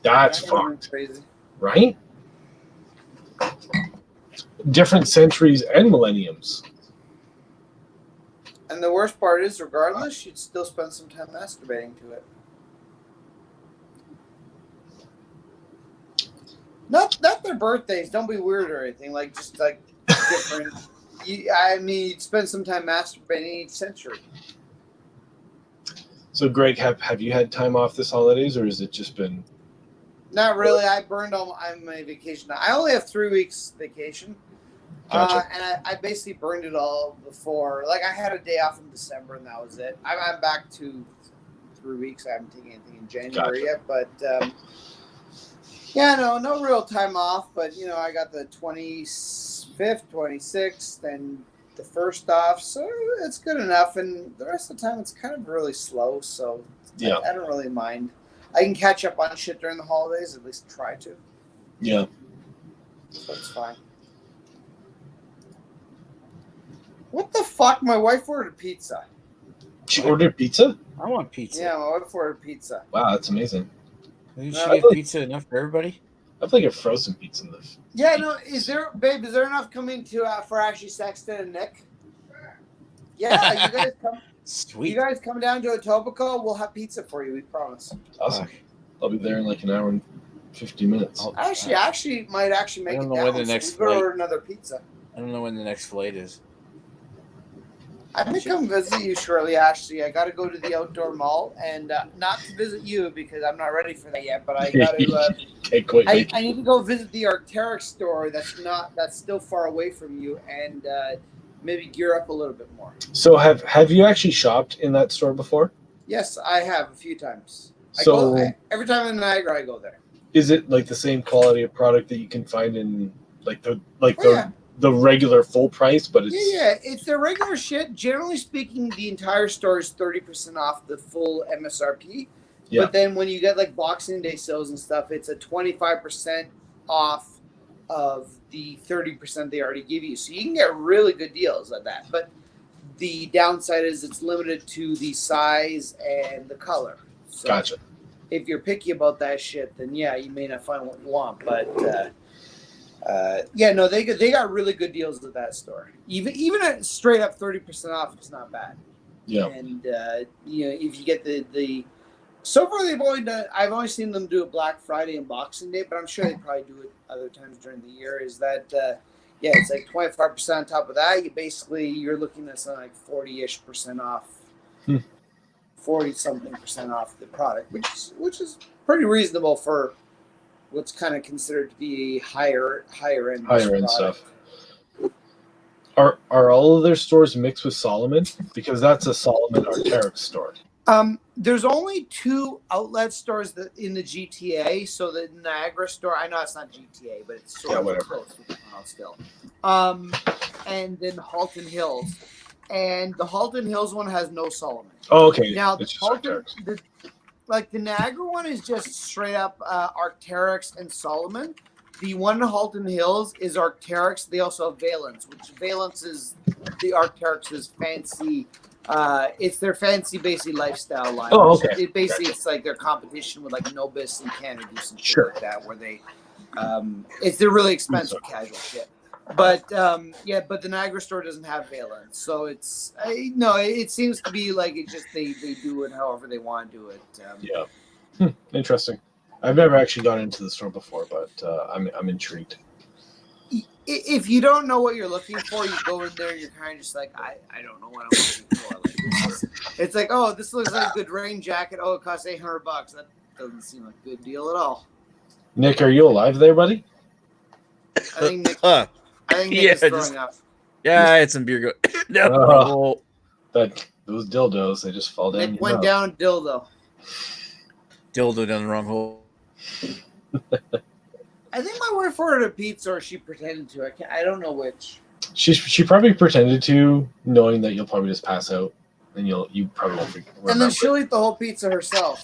That's fucked. Crazy. Right? Different centuries and millenniums. And the worst part is, regardless, you'd still spend some time masturbating to it. Not their birthdays. Don't be weird or anything. Like, just like different. You'd spend some time masturbating each century. So, Greg, have you had time off this holidays, or has it just been? Not really. I burned all my vacation. I only have 3 weeks vacation. Gotcha. And I basically burned it all before. Like, I had a day off in December, and that was it. I'm back to 3 weeks. I haven't taken anything in January yet. But, yeah, no real time off. But, I got the 25th, 26th, and the 1st off. So it's good enough. And the rest of the time, it's kind of really slow. So yeah. I don't really mind. I can catch up on shit during the holidays, at least try to. Yeah. So it's fine. What the fuck? My wife ordered pizza. She ordered pizza? I want pizza. Yeah, my wife ordered pizza. Wow, that's amazing. You should get pizza enough for everybody? I think a frozen pizza in this. Yeah, no, is there enough coming to for Ashley Sexton and Nick? Yeah, you guys come. Sweet. You guys come down to Etobicoke, we'll have pizza for you, we promise. Awesome. I'll be there in like an hour and 50 minutes. Actually, might actually make it down. When the next so order another pizza. I don't know when the next flight is. I may come visit you shortly, Ashley. I got to go to the outdoor mall, and not to visit you because I'm not ready for that yet. But I got to. I need to go visit the Arc'teryx store. That's still far away from you, and maybe gear up a little bit more. So have you actually shopped in that store before? Yes, I have a few times. Every time in Niagara, I go there. Is it like the same quality of product that you can find in the regular full price, but it's it's their regular shit. Generally speaking, the entire store is 30% off the full MSRP. Yeah. But then when you get like Boxing Day sales and stuff, it's a 25% off of the 30% they already give you. So you can get really good deals at that. But the downside is it's limited to the size and the color. So gotcha. If you're picky about that shit, then yeah, you may not find what you want. But they got really good deals at that store. Even at straight up 30% off, it's not bad. Yeah. And if you get the so far I've only seen them do it Black Friday and Boxing Day, but I'm sure they probably do it other times during the year. Is that it's like 25% on top of that. You're looking at something like 40-ish% off. 40-something% off the product, which is pretty reasonable for what's kind of considered to be higher end stuff. Are all of their stores mixed with Solomon? Because that's a Solomon Arc'teryx store. There's only 2 outlet stores in the GTA. So the Niagara store, I know it's not GTA, but it's sort of close still. And then Halton Hills. And the Halton Hills one has no Solomon. Oh, okay. Now the Niagara one is just straight up Arc'teryx and Solomon. The one in Halton Hills is Arc'teryx. They also have Valence, which Valence is the Arc'teryx's fancy. It's their fancy, basically lifestyle line. Oh, okay. It's like their competition with like Nobis and Canada Goose and shit like that, where they, it's their really expensive casual shit. But but the Niagara store doesn't have Valence, so it's it seems to be like it just they do it however they want to do it. Interesting. I've never actually gone into the store before, but I'm intrigued. if you don't know what you're looking for, you go in there and you're kind of just like, I don't know what I'm looking for. Like, it's like, oh, this looks like a good rain jacket. Oh, it costs $800. That doesn't seem like a good deal at all. Nick, are you alive there, buddy? I think Nick is throwing up. Yeah, I had some beer go. No. Those dildos, they just fall down. Nick went down dildo. Dildo down the wrong hole. I think my wife ordered a pizza, or she pretended to. I don't know which. She probably pretended to, knowing that you'll probably just pass out, and you probably won't remember. And then she'll eat the whole pizza herself.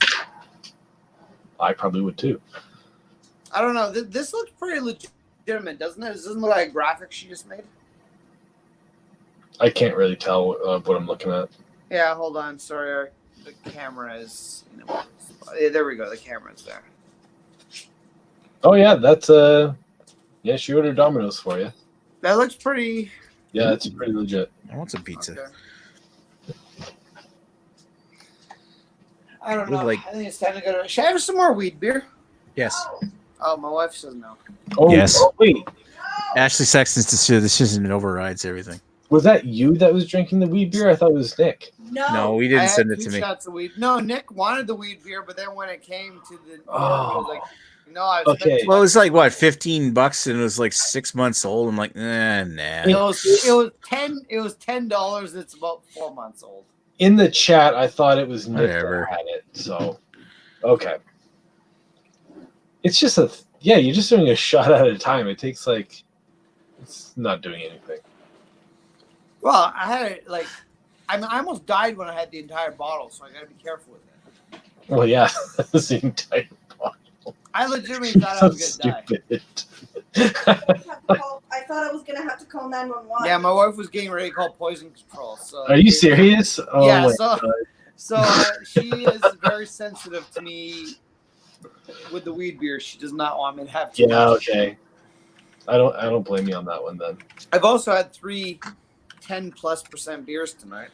I probably would too. I don't know. This looks pretty legitimate, doesn't it? This doesn't look like a graphic she just made. I can't really tell what I'm looking at. Yeah, hold on. Sorry, the camera is. Yeah, there we go. The camera's there. Oh yeah, that's yeah. She ordered Domino's for you. That looks pretty. Yeah, it's pretty legit. I want some pizza. Okay. I don't know. I think it's time to go to. Should I have some more weed beer? Yes. Oh, my wife says no. Oh yes. Oh, wait. Ashley Sexton's decision overrides everything. Was that you that was drinking the weed beer? I thought it was Nick. No, we didn't send it to me. Shots of weed. No, Nick wanted the weed beer, but then when it came to the, Oh. I was like, no, I Well, it was like what, $15, and it was like 6 months old. I'm like, nah. It was $10. It's about 4 months old. In the chat, I thought it was Nick Whatever. that had it. So, okay. It's just you're just doing a shot at a time. It takes it's not doing anything. Well, I had it I almost died when I had the entire bottle, so I got to be careful with it. Well, yeah, that's the entire bottle. I legitimately thought I was going to die. I thought I was gonna have to call 911. Yeah, my wife was getting ready to call poison control. So Are you serious? Oh, yeah, my so God. she is very sensitive to me with the weed beer. She does not want me to have too much. Okay. I don't blame you on that one then. I've also had 3 10+% beers tonight.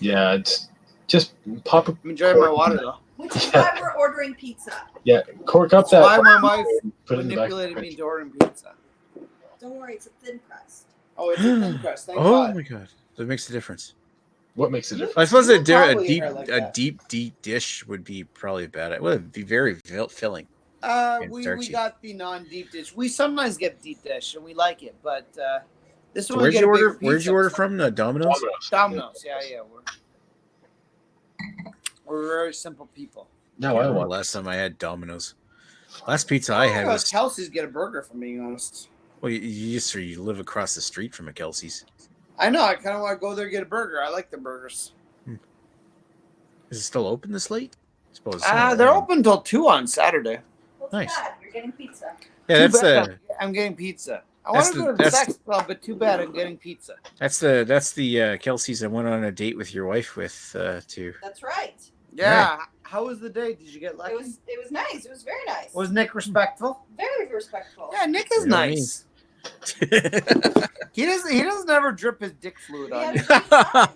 Yeah, it's just pop. I'm enjoying my water though. Which is why we're ordering pizza. Yeah, cork up That's that. why my wife Put it in the back of the manipulated me fridge. into ordering pizza. Don't worry, it's a thin crust. Oh, it's a thin crust. Thank Oh God. my god, that makes a difference. What makes a difference? I suppose a Probably deep are like that. deep dish would be probably bad. Well, it'd be very filling. And We starchy. got the non-deep dish. We sometimes get deep dish and we like it, but this one we Where'd get you a bigger order? Where'd pizza. you order from? Domino's. Domino's. Yeah. We're very simple people. No, I the want. last time I had Domino's. Last pizza I had was. Kelsey's get a burger from being honest. Well, you live across the street from a Kelsey's. I know. I kind of want to go there and get a burger. I like the burgers. Is it still open this late? I suppose. They're open till 2 on Saturday. What's Nice. bad? You're getting pizza. Yeah, that's the I'm getting pizza. I that's want to the- go to the that's sex club, but too bad I'm getting pizza. that's the Kelsey's I went on a date with your wife with too. That's right. Yeah. How was the date? Did you get lucky? It was nice. It was very nice. Was Nick respectful? Very respectful. Yeah, Nick is You know what I mean? nice. He doesn't ever drip his dick fluid We on had you. a great time.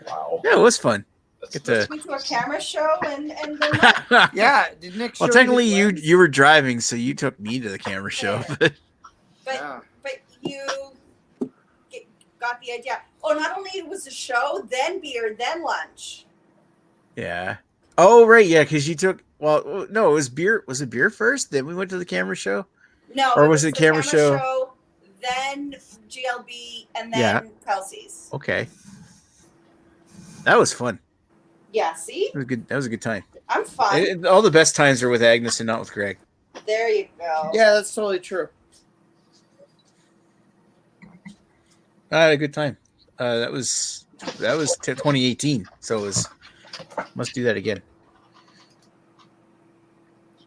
Wow. Yeah, it was fun. Get to. Went to a camera show and then left. Yeah, did Nick? Well, show technically, his lens? you were driving, so you took me to the camera show. But Yeah. but you got the idea. Oh, not only was the show, then beer, then lunch. Yeah. Oh right, yeah, because you took. Well, no, it was beer. Was it beer first? Then we went to the camera show. No, Or was the it camera show? Then GLB, and then Yeah. Kelsey's. Okay. That was fun. Yeah, see, That was good. That was a good time. I'm fine. All the best times are with Agnes and not with Greg. There you go. Yeah, that's totally true. I had a good time. That was 2018, so it was. Must do that again.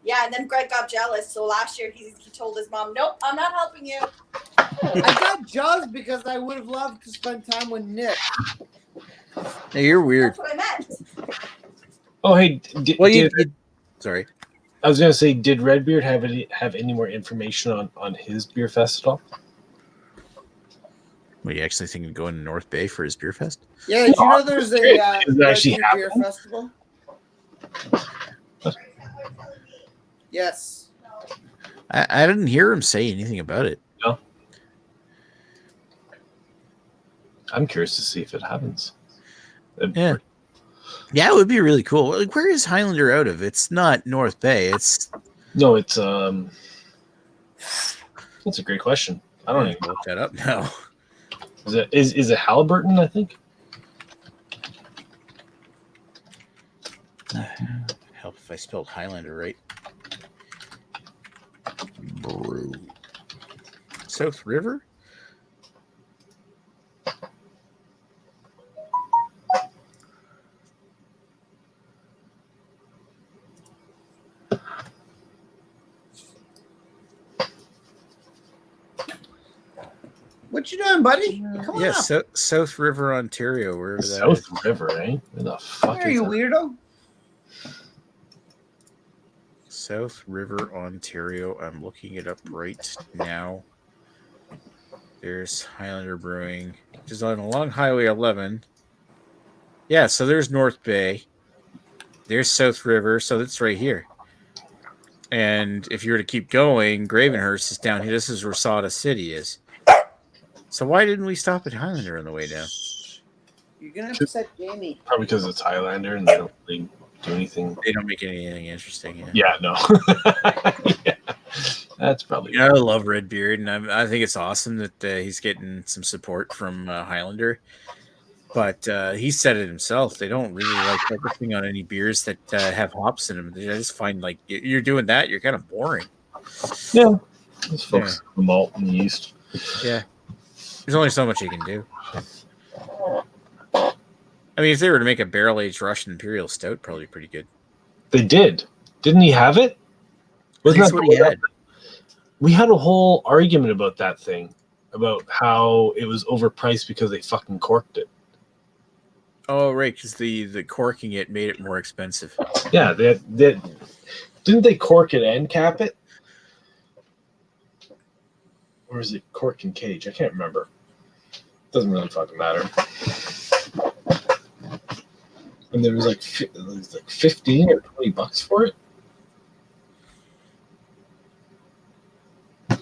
Yeah, and then Greg got jealous. So last year he told his mom, "Nope, I'm not helping you." I got jealous because I would have loved to spend time with Nick. Hey, you're weird. That's what I meant. Oh, hey. Sorry. I was gonna say, did Redbeard have any more information on his beer fest at all? Were you actually thinking of going to North Bay for his beer fest? Yeah, did you know there's a Is it actually Red Beer happening? Festival? Yes. I didn't hear him say anything about it. No. I'm curious to see if it happens. Yeah, it would be really cool. Like, where is Highlander out of? It's not North Bay. It's That's a great question. I don't even look that up now. Is it Halliburton? I think. Help if I spelled Highlander right. Brew. South River? What you doing, buddy? Come on up. South River, Ontario, wherever that South is. River, eh? Where the fuck Where are you, weirdo? South River, Ontario. I'm looking it up right now. There's Highlander Brewing, which is on along Highway 11. Yeah, so there's North Bay. There's South River, so that's right here. And if you were to keep going, Gravenhurst is down here. This is where Sawdust City is. So why didn't we stop at Highlander on the way down? You're gonna upset Jamie. Probably because it's Highlander and they don't really do anything. They don't make anything interesting. Yeah, no. Yeah. That's probably. I love Redbeard, and I think it's awesome that he's getting some support from Highlander. But he said it himself. They don't really like focusing on any beers that have hops in them. I just find like you're doing that, you're kind of boring. Yeah, just focus on the malt and the yeast. Yeah. There's only so much you can do. I mean, if they were to make a barrel-aged Russian Imperial Stout, probably pretty good. They did. Didn't he have it? Wasn't that what he had? We had a whole argument about that thing, about how it was overpriced because they fucking corked it. Oh, right, because the corking it made it more expensive. Yeah, didn't they cork it and cap it? Or is it cork and cage? I can't remember. Doesn't really fucking matter. And there was like 15 or $20 for it. I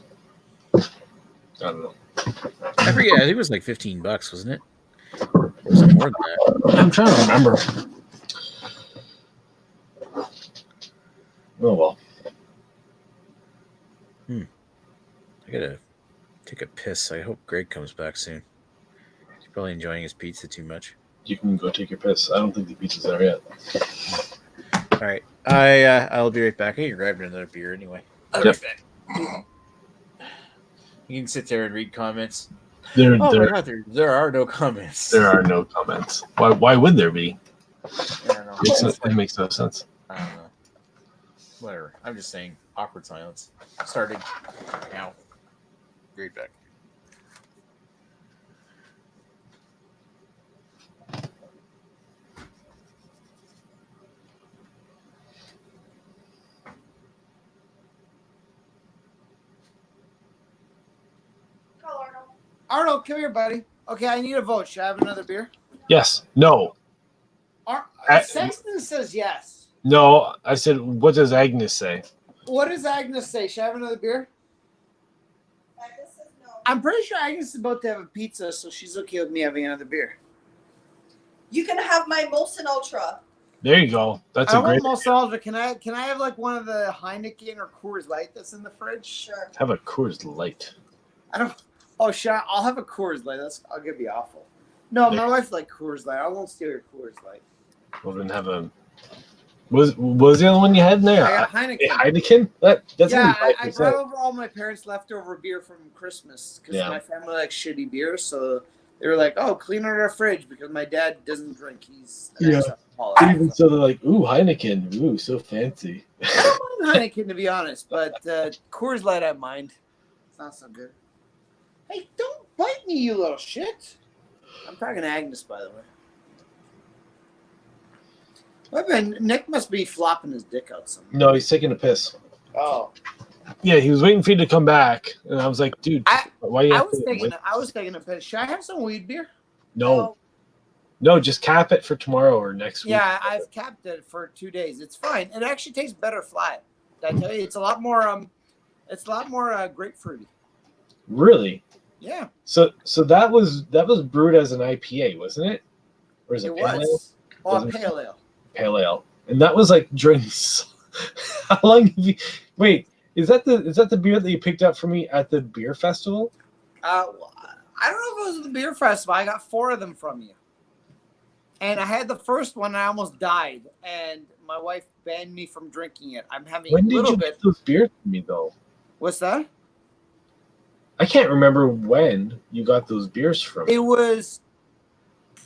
don't know. I forget. I think it was like $15, wasn't it? Or was it more than that? I'm trying to remember. Oh well. I gotta take a piss. I hope Greg comes back soon. He's probably enjoying his pizza too much. You can go take your piss. I don't think the pizza's there yet. All right. I'll be right back. I can grab another beer anyway. I'll be right back. You can sit there and read comments. There are no comments. There are no comments. Why would there be? I don't know. It makes no sense. I don't know. Whatever. I'm just saying awkward silence. Starting now. Right back. Arnold, come here, buddy. Okay, I need a vote. Should I have another beer? Yes. No. Sexton says yes. No. I said, what does Agnes say? What does Agnes say? Should I have another beer? Agnes says no. I'm pretty sure Agnes is about to have a pizza, so she's okay with me having another beer. You can have my Molson Ultra. There you go. That's a great. Molson Ultra. Can I have like one of the Heineken or Coors Light that's in the fridge? Sure. Have a Coors Light. I don't. Oh, sure. I'll have a Coors Light. I'll give you awful. No, my wife likes Coors Light. I won't steal your Coors Light. Well, then have a. Was the other one you had in there? I got Heineken. Heineken? That's yeah, I brought over all my parents' leftover beer from Christmas because my family likes shitty beer. So they were like, "Oh, clean out our fridge," because my dad doesn't drink. He's Even so, they're like, "Ooh, Heineken. Ooh, so fancy." I don't mind Heineken, to be honest, but Coors Light I mind. It's not so good. Hey, don't bite me, you little shit. I'm talking to Agnes, by the way. Nick must be flopping his dick out somewhere. No, he's taking a piss. Oh. Yeah, he was waiting for you to come back, and I was like, "Dude, why you?" I was taking a piss. Should I have some weed beer? No, just cap it for tomorrow or next week. Yeah, I've capped it for 2 days. It's fine. It actually tastes better flat. Did I tell you? It's a lot more grapefruity. Really? Yeah. So that was brewed as an IPA, wasn't it? Or is it pale ale? Oh, pale ale. Pale ale, and that was like during. How long have you? Wait, is that the beer that you picked up for me at the beer festival? I don't know if it was the beer festival. I got 4 of them from you, and I had the first one. And I almost died, and my wife banned me from drinking it. I'm having When a little did you bit. get those beers from me though? What's that? I can't remember when you got those beers from me. It was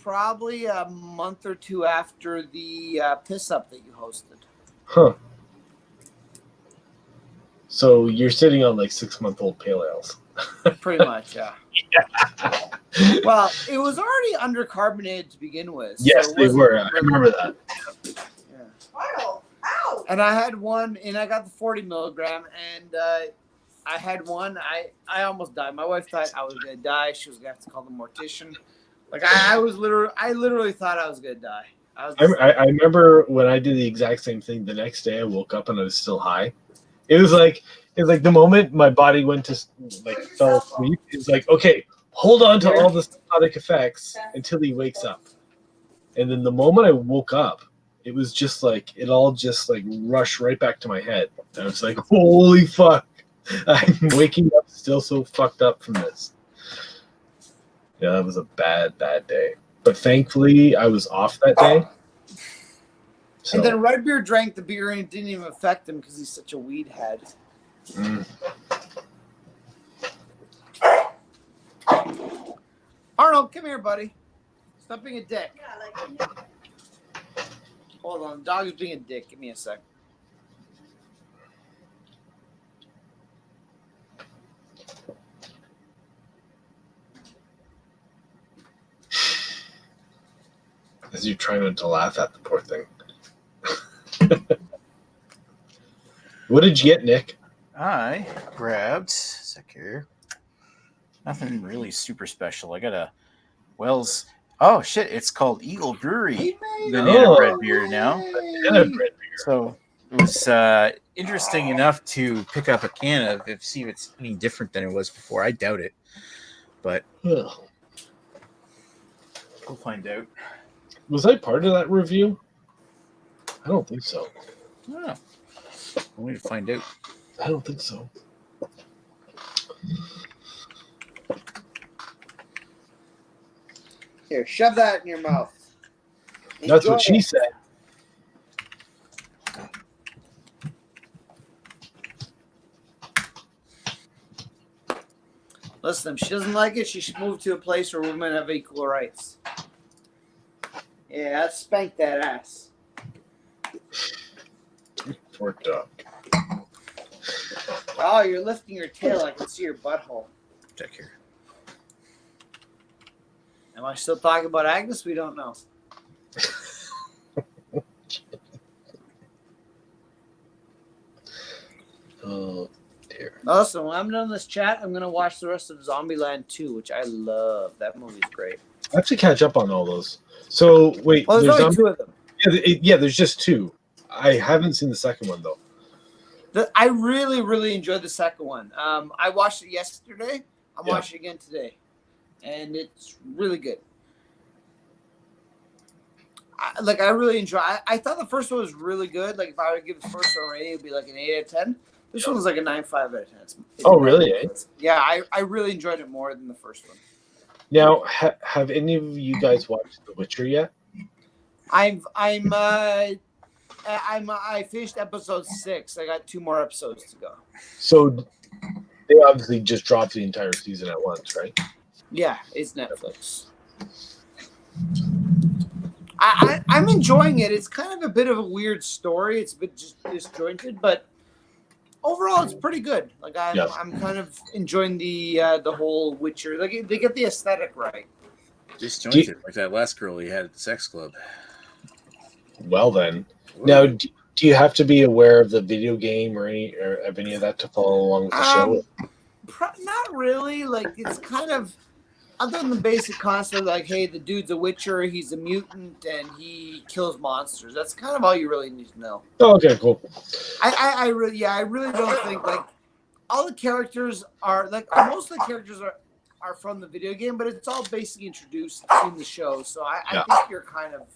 probably a month or 2 after the piss up that you hosted. Huh. So you're sitting on like 6-month-old pale ales. Pretty much, yeah. Well, it was already undercarbonated to begin with. Yes, so they were. I remember that. Yeah. Ow! Ow! And I had one, and I got the 40 milligram, and I had one. I almost died. My wife thought I was gonna die. She was gonna have to call the mortician. Like I literally thought I was gonna die. I remember when I did the exact same thing. The next day, I woke up and I was still high. It was like the moment my body went to fell asleep. It's like, okay, hold on to all the psychotic effects until he wakes up. And then the moment I woke up, it was just like it all just like rushed right back to my head. I was like, holy fuck. I'm waking up still so fucked up from this. Yeah, that was a bad day. But thankfully, I was off that day. So. And then Redbeard drank the beer and it didn't even affect him because he's such a weed head. Arnold, come here, buddy. Stop being a dick. Hold on, the dog is being a dick. Give me a sec. As you're trying not to laugh at the poor thing. What did you get, Nick? I grabbed here. Nothing really super special. I got a Wells. Oh shit! It's called Eagle Brewery banana bread beer now. Banana bread beer. So it was interesting enough to pick up a can of it, see if it's any different than it was before. I doubt it, but we'll find out. Was I part of that review? I don't think so. Oh. We'll need to find out. I don't think so. Here, shove that in your mouth. That's what she said. Listen, if she doesn't like it, she should move to a place where women have equal rights. Yeah, let's spank that ass. Poor dog. Oh, you're lifting your tail. I can see your butthole. Check here. Am I still talking about Agnes? We don't know. Oh, dear. Listen, when I'm done this chat, I'm going to watch the rest of Zombieland 2, which I love. That movie's great. I have to catch up on all those. So, wait. Oh, there's only 2 of them. Yeah, there's just 2. I haven't seen the second one, though. I really, really enjoyed the second one. I watched it yesterday. I'm watching it again today. And it's really good. I really enjoy it. I thought the first one was really good. Like, if I were to give the first one a rating, it would be like an 8 out of 10. This one was like a 9.5 out of 10. Oh, really? Yeah, I really enjoyed it more than the first one. Now, have any of you guys watched The Witcher yet? I finished episode 6. I got 2 more episodes to go. So they obviously just dropped the entire season at once, right? Yeah, it's Netflix. I'm enjoying it. It's kind of a bit of a weird story. It's a bit just disjointed, but overall, it's pretty good. Like I'm kind of enjoying the whole Witcher. Like they get the aesthetic right. Disjointed, like that last girl he had at the sex club. Well then, now do you have to be aware of the video game or any of that to follow along with the show? Not really. Like it's kind of other than the basic concept, like hey, the dude's a Witcher, he's a mutant, and he kills monsters. That's kind of all you really need to know. Oh, okay, cool. I really don't think like all the characters are like most of the characters are from the video game, but it's all basically introduced in the show. So I think you're kind of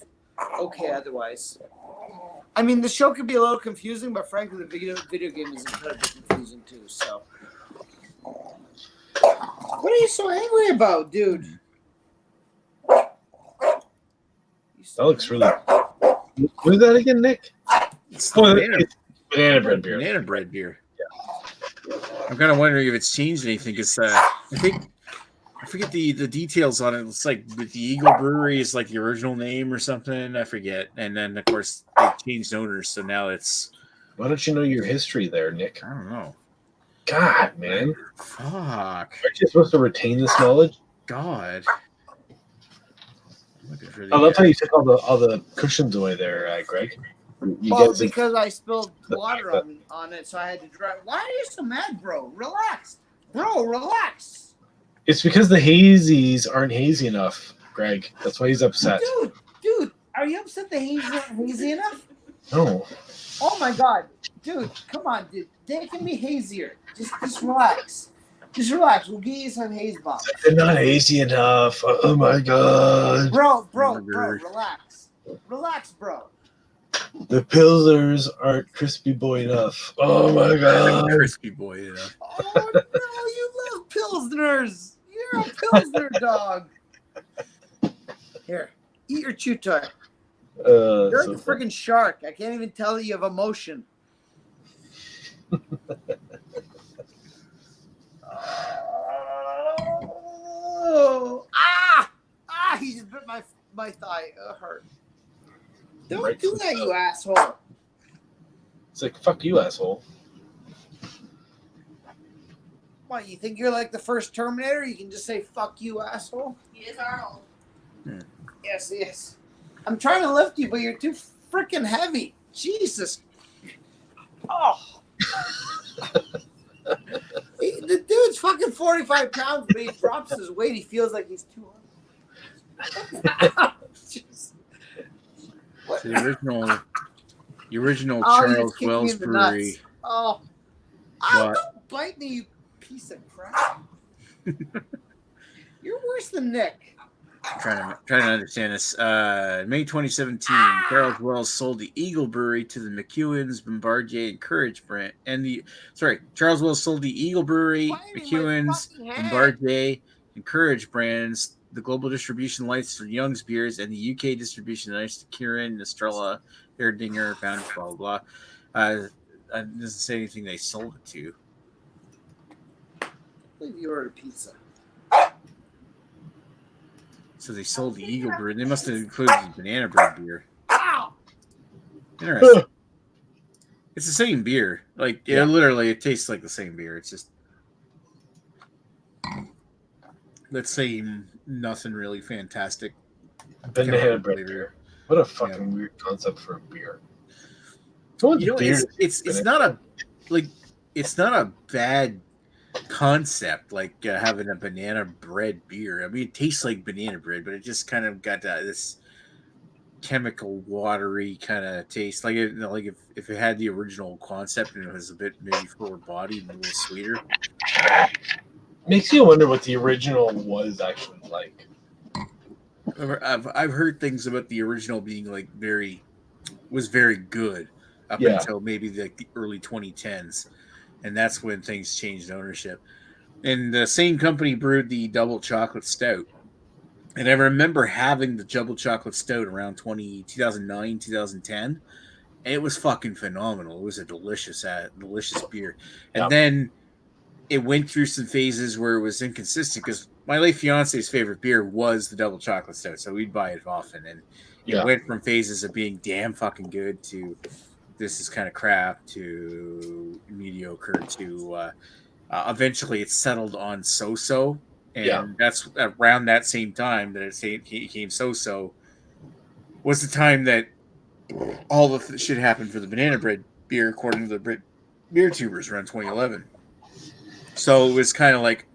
okay otherwise. I mean, the show could be a little confusing, but frankly, the video game is incredibly confusing too. So, what are you so angry about, dude? That looks really. What is that again, Nick? It's banana bread beer. Banana bread beer. Yeah. I'm kind of wondering if it's changed anything because I forget the details on it. It's like with the Eagle Brewery is like the original name or something. I forget. And then of course they changed owners, so now it's. Why don't you know your history there, Nick? I don't know. God, man. Fuck. Aren't you supposed to retain this knowledge? God. I love how you took all the cushions away there, Greg. Because I spilled water on it, so I had to dry. Why are you so mad, bro? Relax. Bro, relax. It's because the hazies aren't hazy enough, Greg. That's why he's upset. Dude, are you upset the hazies aren't hazy enough? No. Oh my god. Dude, come on, dude. They can be hazier. Just relax. Just relax. We'll get you some haze bombs. They're not hazy enough. Oh my god. Bro, relax. Relax, bro. The Pilsners aren't crispy boy enough. Oh my god. Crispy boy enough. Oh no, you love Pilsners. You're a Pilsner dog. Here, eat your chew toy. You're like a freaking shark. I can't even tell you have emotion. He just bit my thigh. It hurt. Don't do that, you asshole. It's like, fuck you, asshole. What, you think you're like the first Terminator? You can just say, fuck you, asshole? He is Arnold. Yes, he is. I'm trying to lift you, but you're too freaking heavy. Jesus. Oh. The dude's fucking 45 pounds, but he drops his weight. He feels like he's 200. So the original Charles Wells Brewery. Oh, don't bite me, you piece of crap. You're worse than Nick. I'm trying to understand this. May 2017, Charles Wells sold the Eagle Brewery to the McEwens, Bombardier, and Courage brand. Charles Wells sold the Eagle Brewery, McEwens, Bombardier, and Courage brands, the global distribution rights for Young's beers, and the UK distribution rights to Kirin, Estrella, Erdinger, Bound, blah blah blah. It doesn't say anything they sold it to. I believe you ordered pizza. So they sold the Eagle Brew. They must have included the banana bread beer. Ow! Interesting. It's the same beer. Like, literally, it tastes like the same beer. It's just, let's say, nothing really fantastic. Banana bread beer. What a fucking weird concept for a beer. It's not a bad concept, like having a banana bread beer. I mean, it tastes like banana bread, but it just kind of got this chemical, watery kind of taste. Like if it had the original concept and it was a bit maybe fuller bodied and a little sweeter. Makes you wonder what the original was actually like. I've heard things about the original being like very good up until maybe like the early 2010s. And that's when things changed ownership. And the same company brewed the double chocolate stout. And I remember having the double chocolate stout around 2009, 2010. And it was fucking phenomenal. It was a delicious beer. And then it went through some phases where it was inconsistent because my late fiance's favorite beer was the double chocolate stout. So we'd buy it often. And it went from phases of being damn fucking good to this is kind of crap to mediocre to eventually it settled on so-so. And that's around that same time that it became so-so was the time that all the shit happened for the banana bread beer, according to the beer tubers around 2011. So it was kind of like,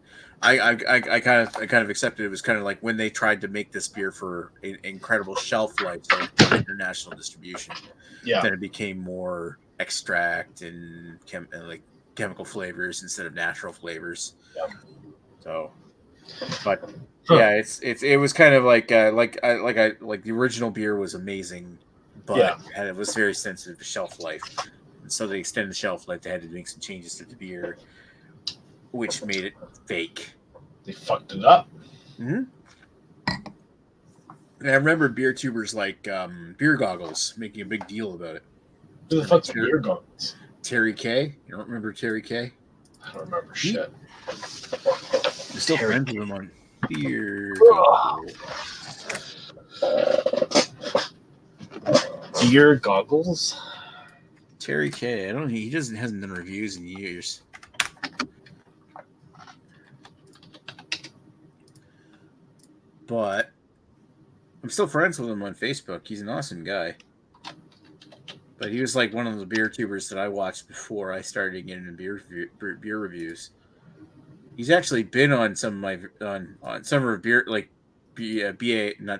I kind of accepted it. It was kind of like when they tried to make this beer for an incredible shelf life, so for international distribution. Then it became more extract and chemical flavors instead of natural flavors. So But yeah, it was kind of like the original beer was amazing, but it was very sensitive to shelf life. And so they extended the shelf life. They had to make some changes to the beer, which made it fake. They fucked it up. Mm-hmm. And I remember beer tubers like Beer Goggles making a big deal about it. Who the fuck's Beer Goggles? Terry K. You don't remember Terry K? I don't remember shit. You're still friends with him on Beer Goggles. Beer Goggles? Terry K. I don't. He hasn't done reviews in years. But I'm still friends with him on Facebook. He's an awesome guy. But he was like one of the beer tubers that I watched before I started getting into beer reviews. He's actually been on some of my on some of beer like BDUs.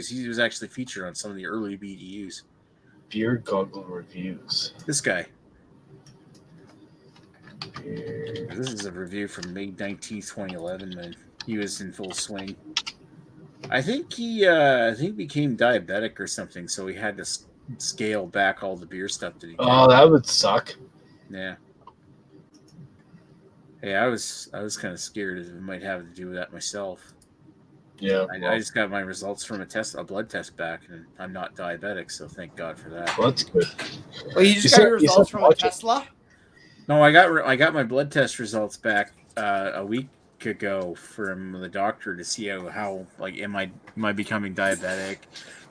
He was actually featured on some of the early BDUs. Beer Goggle reviews. This guy. This is a review from May 19th, 2011, when he was in full swing. I think he became diabetic or something, so he had to scale back all the beer stuff that he did. Oh, that would suck. Yeah. Hey, I was kind of scared as it might have to do with that myself. Yeah. I just got my results from a blood test back, and I'm not diabetic, so thank God for that. Well, that's good. Well, you just got your results from a Tesla? No, I got my blood test results back a week ago from the doctor to see how like am I becoming diabetic.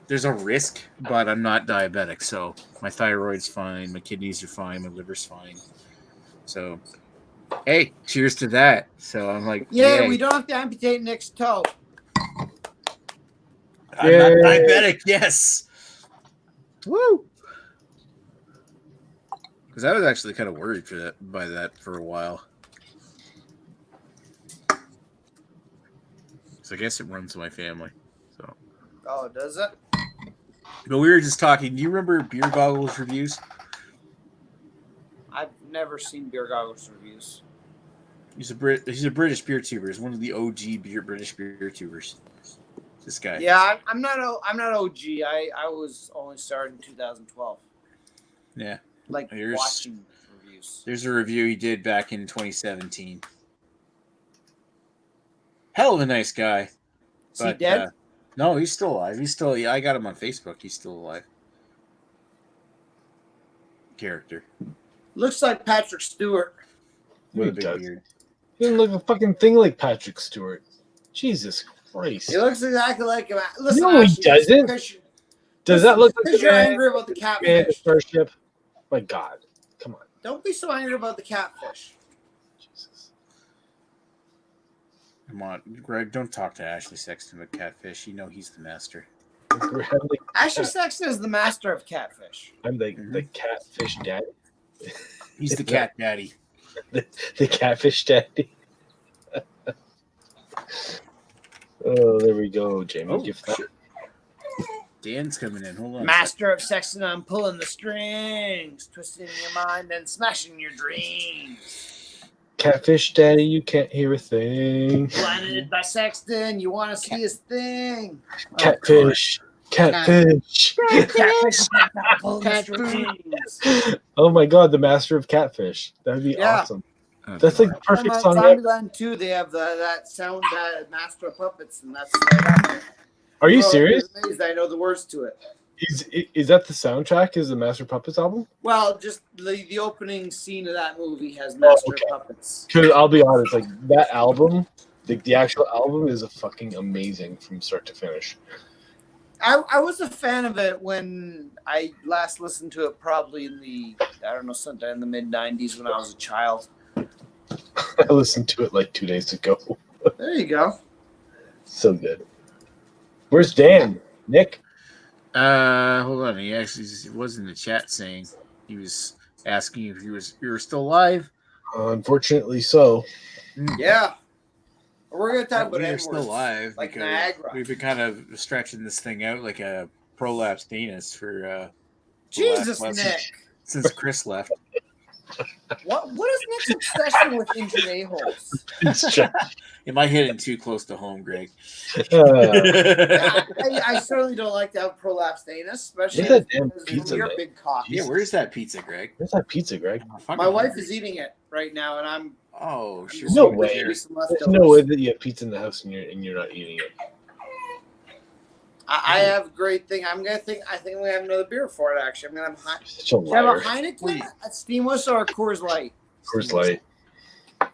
There's a risk, but I'm not diabetic, so my thyroid's fine, my kidneys are fine, my liver's fine. So, hey, cheers to that. So I'm like, yeah, we don't have to amputate Nick's toe. I'm not diabetic. Yes. Woo. Because I was actually kind of worried by that for a while. So I guess it runs in my family. So. Oh, does it? But we were just talking. Do you remember Beer Goggles reviews? I've never seen Beer Goggles reviews. He's a British beer tuber. He's one of the OG British beer tubers. This guy. Yeah, I'm not OG. I was only started in 2012. Yeah. Like watching reviews. There's a review he did back in 2017. Hell of a nice guy. Is he dead? No, he's still alive. I got him on Facebook. He's still alive. Character. Looks like Patrick Stewart. With a big beard. He doesn't look a fucking thing like Patrick Stewart. Jesus Christ. He looks exactly like him. Listen, no, he doesn't. Does that look like because you're angry about the catfish? Starship? My God. Come on. Don't be so angry about the catfish. Jesus. Come on, Greg, don't talk to Ashley Sexton about catfish. You know he's the master. Ashley Sexton is the master of catfish. I'm the catfish daddy. He's the cat daddy. The catfish daddy. Oh, there we go, Jamie. Oh, Give that. Dan's coming in. Hold on. Master of Sexton, I'm pulling the strings, twisting your mind and smashing your dreams. Catfish daddy, you can't hear a thing. Blinded by Sexton, you want to see his thing. Catfish. Catfish. Catfish. Oh my God, the master of catfish. That'd be awesome. That's like the perfect song. Zombieland 2, they have that sound, that master of puppets, and that's right up. Are you serious? I know the words to it. Is that the soundtrack? Is the Master of Puppets album? Well, just the opening scene of that movie has Master of Puppets. Because I'll be honest, like that album, the actual album is a fucking amazing from start to finish. I was a fan of it when I last listened to it, probably in sometime in the mid-90s when I was a child. I listened to it like 2 days ago. There you go. So good. Where's Dan? Nick? Hold on. He actually was in the chat saying he was asking if you were still alive. Unfortunately, so. Yeah. We're gonna talk about we're Edwards, still alive like because Niagara. we've been kind of stretching this thing out like a prolapsed anus for Jesus, Nick. since Chris left. What is Nick's obsession with injured a-holes? Am I hitting too close to home, Greg? I certainly don't like to have prolapsed anus, especially that damn pizza, you're a big cock. Yeah, where's that pizza, Greg? Where's that pizza, Greg? My wife is eating it right now, and I'm. Oh, sure. No way. There's no way that you have pizza in the house and you're not eating it. I have a great thing. I think I'm gonna have another beer for it. Actually, I'm gonna have Such a should I have a liar. Heineken, a Steamless, or a Coors Light. Coors Light. I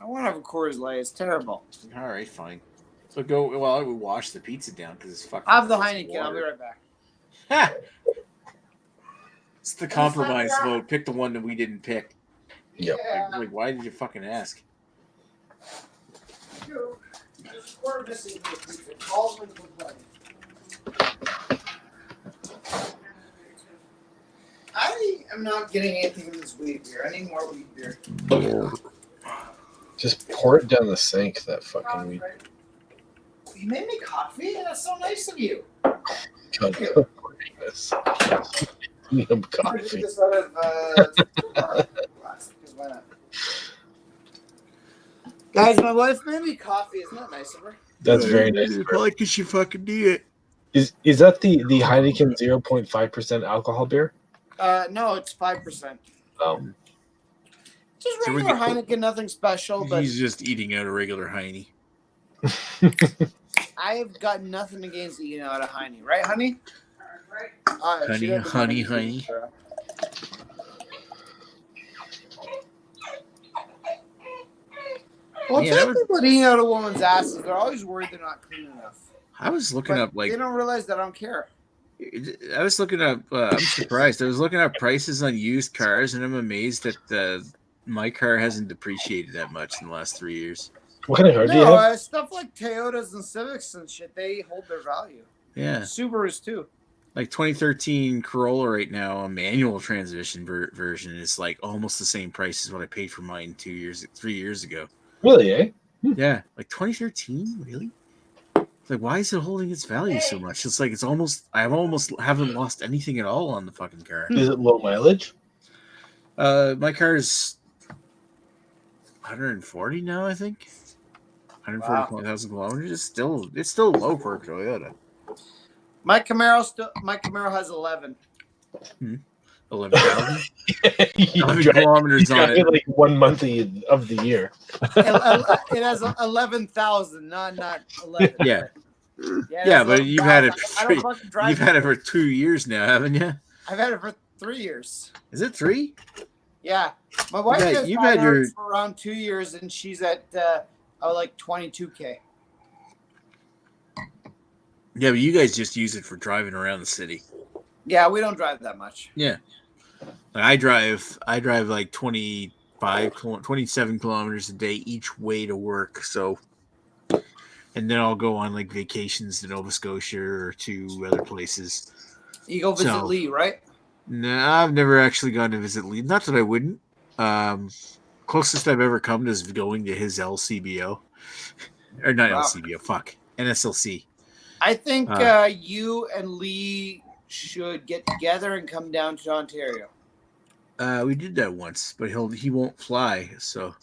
want to have a Coors Light. It's terrible. All right, fine. So go. Well, I would wash the pizza down because it's fucking. I have the Heineken. I'll be right back. Ha! It's the compromise vote. Pick the one that we didn't pick. Yep. Like, why did you fucking ask? We're missing pizza. All in complaint. I am not getting anything in this wheat beer. I need more wheat beer. Just pour it down the sink, that fucking wheat. You made me coffee? That's so nice of you. God, this. Coffee. Guys, my wife made me coffee. Isn't that nice of her? That's very nice. Probably because you fucking need it. Is that the Heineken 0.5% alcohol beer? No, it's 5%. Oh. Just regular Heineken, nothing special. But He's just eating out a regular Heine. I have got nothing against eating out of Heine, right, honey? Honey. Well, Yeah, tell people eating out a woman's asses. They're always worried they're not clean enough. I was looking But up like they don't realize that I don't care. I was looking up. I'm surprised. I was looking up prices on used cars, and I'm amazed that my car hasn't depreciated that much in the last 3 years. What kind of car do you have? Stuff like Toyotas and Civics and shit, they hold their value. Yeah, Subarus too. like 2013 Corolla right now, a manual transmission version is like almost the same price as what I paid for mine 3 years ago. Really, eh? Yeah, like 2013, really? Like, why is it holding its value so much? It's like I almost haven't lost anything at all on the fucking car. Is it low mileage? My car is 140 now, I think. 144,000 kilometers. It's still low for a Toyota. My Camaro has 11. 11,000 kilometers on it. Like 1 month of the year. It has 11,000, not 11. Yeah, but you've had it. You've had it for 2 years now, haven't you? I've had it for 3 years. Is it 3? Yeah, my wife You've had your for around 2 years, and she's at like 22K. Yeah, but you guys just use it for driving around the city. Yeah, we don't drive that much. Yeah, like I drive like 27 kilometers a day each way to work. So, and then I'll go on like vacations to Nova Scotia or to other places. You go visit Lee, right? No, I've never actually gone to visit Lee. Not that I wouldn't. Closest I've ever come is going to his LCBO, or not LCBO. Fuck, NSLC. I think you and Lee should get together and come down to Ontario. We did that once, but he won't fly. So,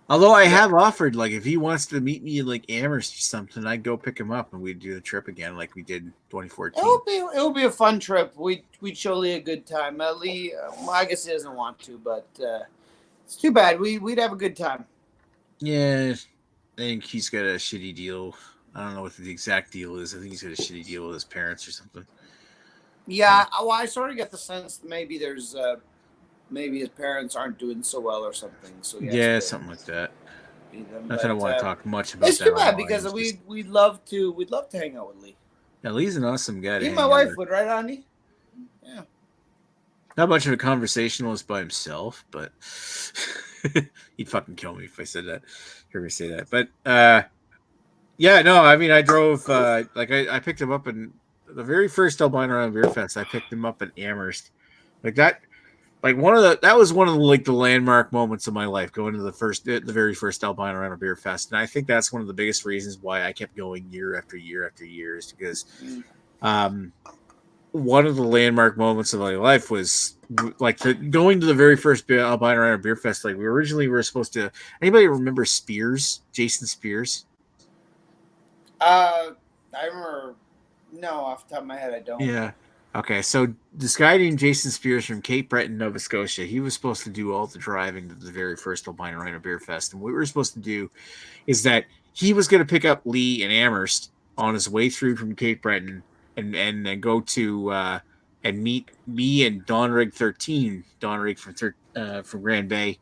although I have offered, like, if he wants to meet me in like Amherst or something, I'd go pick him up and we'd do the trip again, like we did in 2014. It will be a fun trip. We'd show Lee a good time. Lee, I guess he doesn't want to, but it's too bad. We'd have a good time. Yeah, I think he's got a shitty deal. I don't know what the exact deal is. I think he's got a shitty deal with his parents or something. Yeah, well, I sort of get the sense that maybe there's maybe his parents aren't doing so well or something. So yeah, something like that. Not that I want to talk much about. It's too bad because we'd love to hang out with Lee. Yeah, Lee's an awesome guy. He and my wife would, right, Andy? Yeah. Not much of a conversationalist by himself, but he'd fucking kill me if I said that. Hear me say that, but yeah, no, I mean, I drove like I picked him up in the very first Albino Around Beer Fest. I picked him up at Amherst, like that. Like that was one of the landmark moments of my life, going to the very first Albino Around Beer Fest, and I think that's one of the biggest reasons why I kept going year after year after year is because, one of the landmark moments of my life was like going to the very first Albino Rhino Beer Fest. Like we were supposed to. Anybody remember Spears? Jason Spears? I remember. No, off the top of my head, I don't. Yeah. Okay, so this guy named Jason Spears from Cape Breton, Nova Scotia, he was supposed to do all the driving to the very first Albino Rhino Beer Fest. And what we were supposed to do is that he was going to pick up Lee and Amherst on his way through from Cape Breton and then go to and meet me and Don Rig 13, Don Rig from Grand Bay.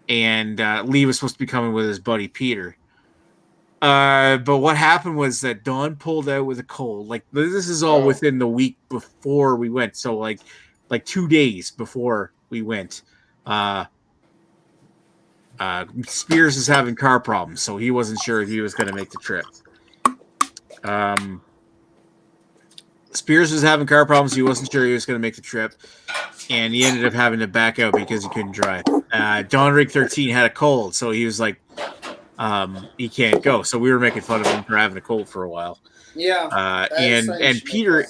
And Lee was supposed to be coming with his buddy Peter. But what happened was that Don pulled out with a cold. Like this is all within the week before we went. So like 2 days before we went, Spears is having car problems, so he wasn't sure if he was going to make the trip. Spears was having car problems. He wasn't sure he was going to make the trip, and he ended up having to back out because he couldn't drive. Don Rig 13 had a cold, so he was like, he can't go. So we were making fun of him for having a cold for a while. Yeah. And Peter,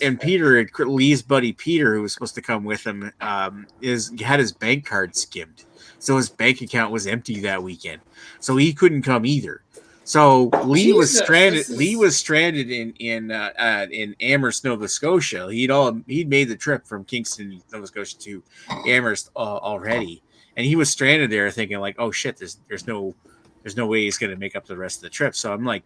Lee's buddy Peter, who was supposed to come with him, had his bank card skimmed, so his bank account was empty that weekend, so he couldn't come either. So Lee was stranded. Lee was stranded in Amherst, Nova Scotia. He'd made the trip from Kingston, Nova Scotia to Amherst already, and he was stranded there, thinking like, "Oh shit, there's no way he's going to make up the rest of the trip." So I'm like,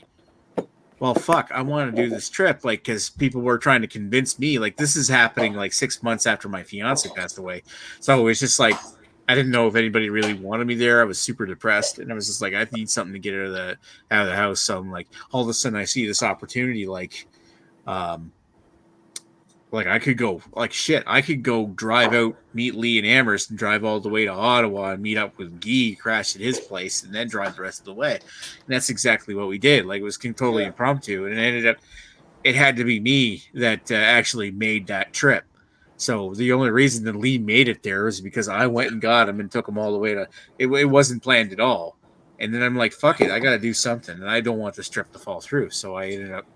well, fuck, I want to do this trip. Like, cause people were trying to convince me, like, this is happening like 6 months after my fiance passed away. So it was just like, I didn't know if anybody really wanted me there. I was super depressed. And I was just like, I need something to get out of the house. So I'm like, all of a sudden I see this opportunity. Like I could go drive out, meet Lee and Amherst and drive all the way to Ottawa and meet up with Guy, crash at his place, and then drive the rest of the way. And that's exactly what we did. Like, it was totally impromptu. And it had to be me that actually made that trip. So the only reason that Lee made it there was because I went and got him and took him all the way to, it wasn't planned at all. And then I'm like, fuck it, I got to do something. And I don't want this trip to fall through. So I ended up.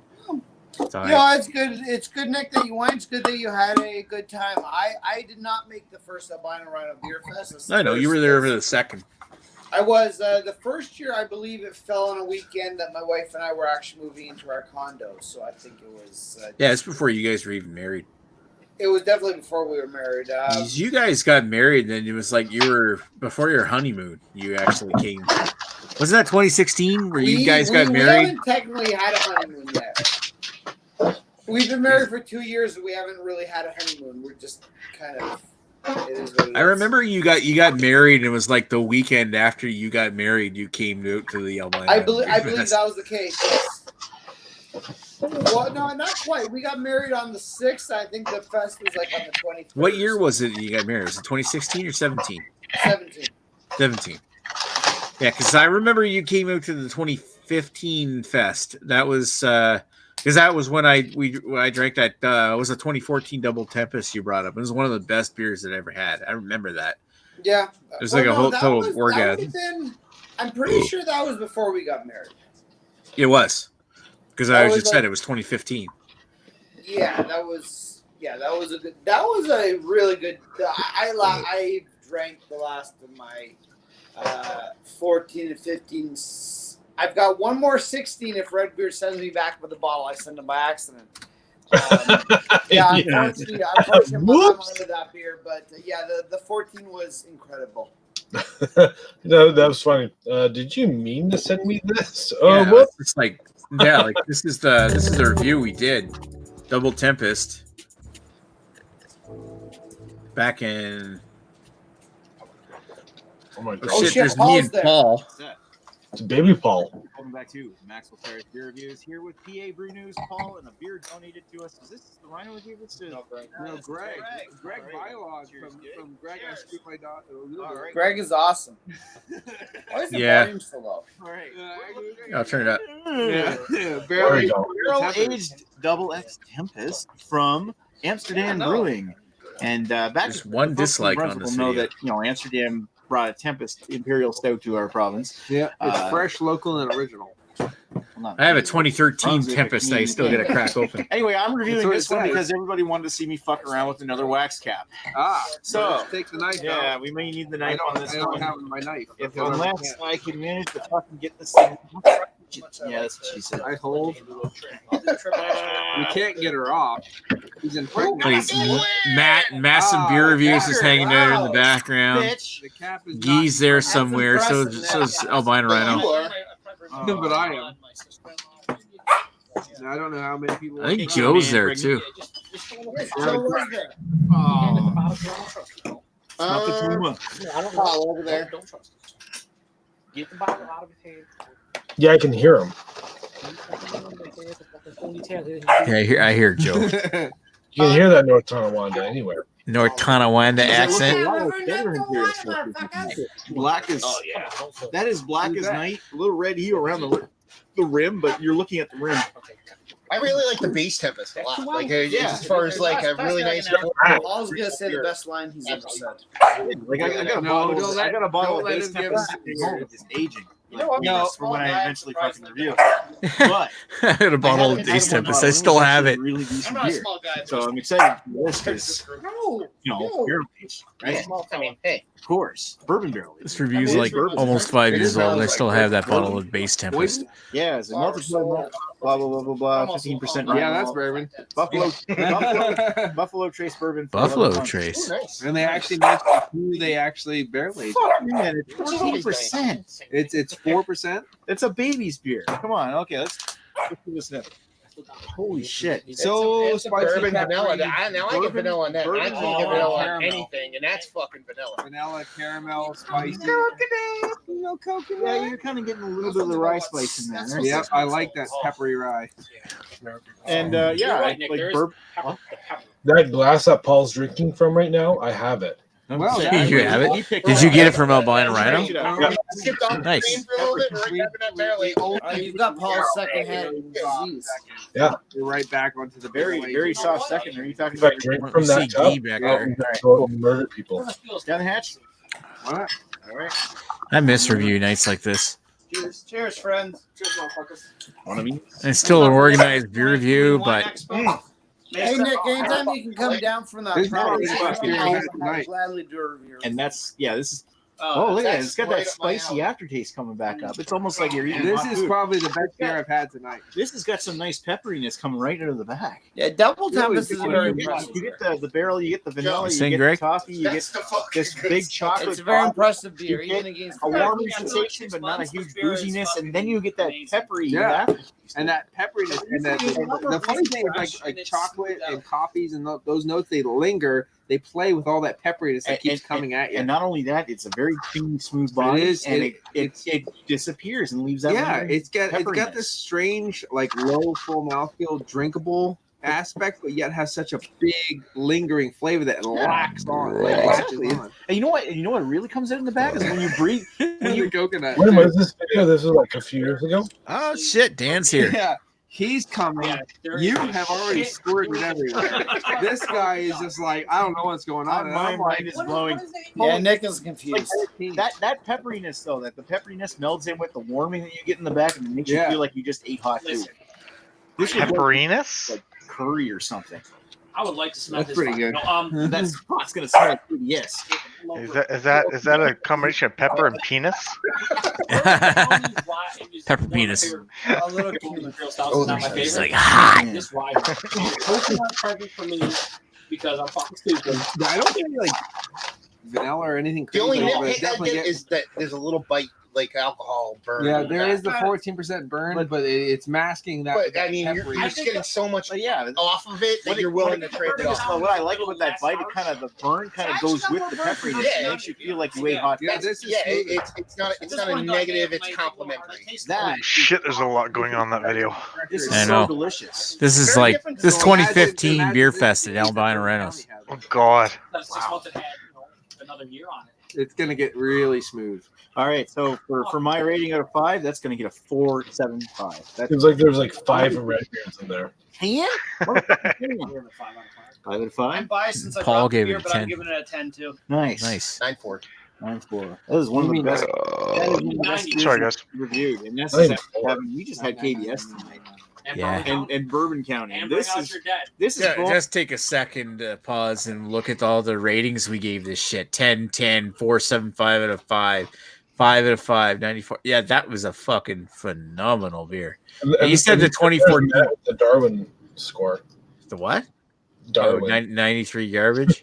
It's good. It's good, Nick, that you went. It's good that you had a good time. I did not make the first Albino Rhino Beer Fest. I know you were there for the second. I was the first year. I believe it fell on a weekend that my wife and I were actually moving into our condo. So I think it was. It's before you guys were even married. It was definitely before we were married. You guys got married, and then it was like you were before your honeymoon. You actually came. Wasn't that 2016 where you guys got married? We haven't technically had a honeymoon yet. We've been married for 2 years, and we haven't really had a honeymoon. We're just kind of. It is what it is. I remember you got married, and it was like the weekend after you got married, you came out to the Albino. I believe that was the case. Yes. Well, no, not quite. We got married on the 6th. I think the fest was like on the 21st. What year was it you got married? Was it 2016 or 17? 17. Yeah, because I remember you came out to the 2015 fest. That was because that was when I drank that. It was a 2014 Double Tempest you brought up. It was one of the best beers that I ever had. I remember that. Yeah, it was like a whole total orgasm. I'm pretty sure that was before we got married. It was. Because I just said it was 2015. Yeah, that was a good. That was a really good. I drank the last of my 14 and 15. I've got one more 16 if Red Beard sends me back with the bottle I sent him by accident. Unfortunately, I'm under that beer, but the 14 was incredible. No, that was funny. Did you mean to send me this? It's like. Yeah, like this is the review we did. Double Tempest. Back in oh my god. Shit, there's me and Paul. It's baby Paul. Welcome back to Maxwell Terrace Beer Reviews here with PA Brew News. Paul and a beer donated to us. Is this the Rhino review? Greg. Greg Bylog from Greg. I speak my daughter. Right. Greg is awesome. Why is the volume so low? All right. I'll turn it up. Barrel aged Double X Tempest from Amsterdam Brewing. And back there's one dislike on this know video. that Amsterdam brought a Tempest Imperial Stout to our province. Yeah, it's fresh, local, and original. I have a 2013 Tempest I still got to crack open. Anyway, I'm reviewing this one because everybody wanted to see me fuck around with another wax cap. So take the knife. Yeah, we may need the knife on this one. I don't have my knife. Unless I can manage to fucking get this thing. Yeah, that's what she said. I hold. You can't get her off. He's in Please, Matt some beer reviews is hanging there in the background. The cap is Gee's there somewhere. So is Albino Rhino. But I am. I don't know how many people. I think Joe's there too. Joe was there. Not the Puma. I don't know over there. Get the bottle out of his hand. Yeah, I can hear him. Yeah, I hear Joe. You can hear that North Tonawanda anywhere. North Tonawanda accent. Black as that is black as night. A little red hue around the rim, but you're looking at the rim. I really like the bass Tempest a lot. Like, as far as like a really nice. I was gonna say the best line he's ever said. Like I got a bottle of bass Tempest. It's aging. For when I eventually fucking review. But I had a bottle of Ace Tempest. I still have it. Really decent beer. So I'm excited for this because barrel aged, right? I mean, hey, of course, bourbon barrel. This review is like almost 5 years old, and I still have that bottle of Base Tempest. Yeah, it's a multiple blah blah blah blah blah. 15%. Yeah, that's bourbon. Buffalo Trace bourbon. Buffalo Trace. And they actually mentioned who they actually barrel aged. It's 14%. It's 4%. It's a baby's beer. Come on. Okay, let's do this now. Holy shit! So spicy bourbon vanilla. I get vanilla on that. I can't get vanilla on anything, and that's fucking vanilla. Vanilla, caramel, spicy. Coconut. Yeah, you're kind of getting a little bit of the rye spice in there. Yep, I like that peppery rye. And like bourbon. That glass that Paul's drinking from right now, I have it. Well, you have it. Did you get it from Albino Rhino? Nice. You've got Paul's secondhand disease. Yeah, we're right back onto the very soft second. Are you talking about drink from that tub? Back there. Murder people. Down the hatch. What? All right. I miss review nights like this. Cheers, friends. Cheers, motherfuckers. It's still an organized beer review, but. Hey Nick, anytime you can come down from that property, I'll gladly do a review. And this is. Oh, look at it! It's got that spicy aftertaste coming back up. It's almost like you're eating. This is probably the best beer I've had tonight. This has got some nice pepperiness coming right out of the back. Yeah, Double Tempest is very impressive. You get the barrel, you get the vanilla, you get the coffee, you get this big chocolate. It's a very impressive beer, even against a warming sensation, but not a huge booziness, and then you get that peppery. Yeah, and that pepperiness, and the funny thing is like chocolate and coffees and those notes, they linger. They play with all that pepperiness that keeps coming at you. And not only that, it's a very clean, smooth body, it disappears and leaves that. Yeah, it's got this strange, like low, full mouthfeel, drinkable aspect, but yet has such a big, lingering flavor that locks on. And you know what? You know what really comes out in the back is when you breathe. When you coconut. When was this video? This was like a few years ago. Oh shit, Dan's here. Yeah. He's coming. You have already squirted everywhere. This guy is just like, I don't know what's going on. My mind is blowing. Yeah, Nick is confused. That pepperiness, though, that the pepperiness melds in with the warming that you get in the back and it makes you feel like you just ate hot food. This pepperiness? Like curry or something. I would like to smell That's pretty good. That's going to smell good, yes. Is that a combination of pepper and penis? Pepper penis. A little not my It's favorite. like hot. This rye. Coconut perfect for me because I'm fucking stupid. I don't think like vanilla or anything The crazy. only but hit I get is that there's a little bite like alcohol burn. Yeah, there is the 14% burn, but it's masking that. But I mean, you're just getting so much off of it that you're willing to trade it off. What I like about that bite, it kind of the burn kind of goes with the pepperiness. It makes you feel like you ate hot. Yeah, this is it's not a negative. It's complimentary. That Shit, there's a lot going on in that video. This is I so know. delicious. This is like this 2015 Beer Fest at Albino Rhinos. Oh God. That's just what it had, another year on it. It's gonna get really smooth. All right, so for my rating out of 5, that's going to get a 4.75. It was like there's like 5 red beers in there. 10? 5 out of 5. I'm biased since I Paul dropped the gave it beer, a but 10. I'm giving it a 10 too. Nice. 9-4. 9.4. That is one of the best. That is one of the best beers Sorry, guys. reviewed, and this is we just had KBS tonight. Yeah. And Bourbon County. And This bring out is your dead. this is Yeah, cool. just take a second pause and look at all the ratings we gave this shit. 10, 10, 4.75 out of 5, 5 out of 5, 94. Yeah, that was a fucking phenomenal beer. And you said the 2014. The Darwin score. The what? Darwin. 93 garbage?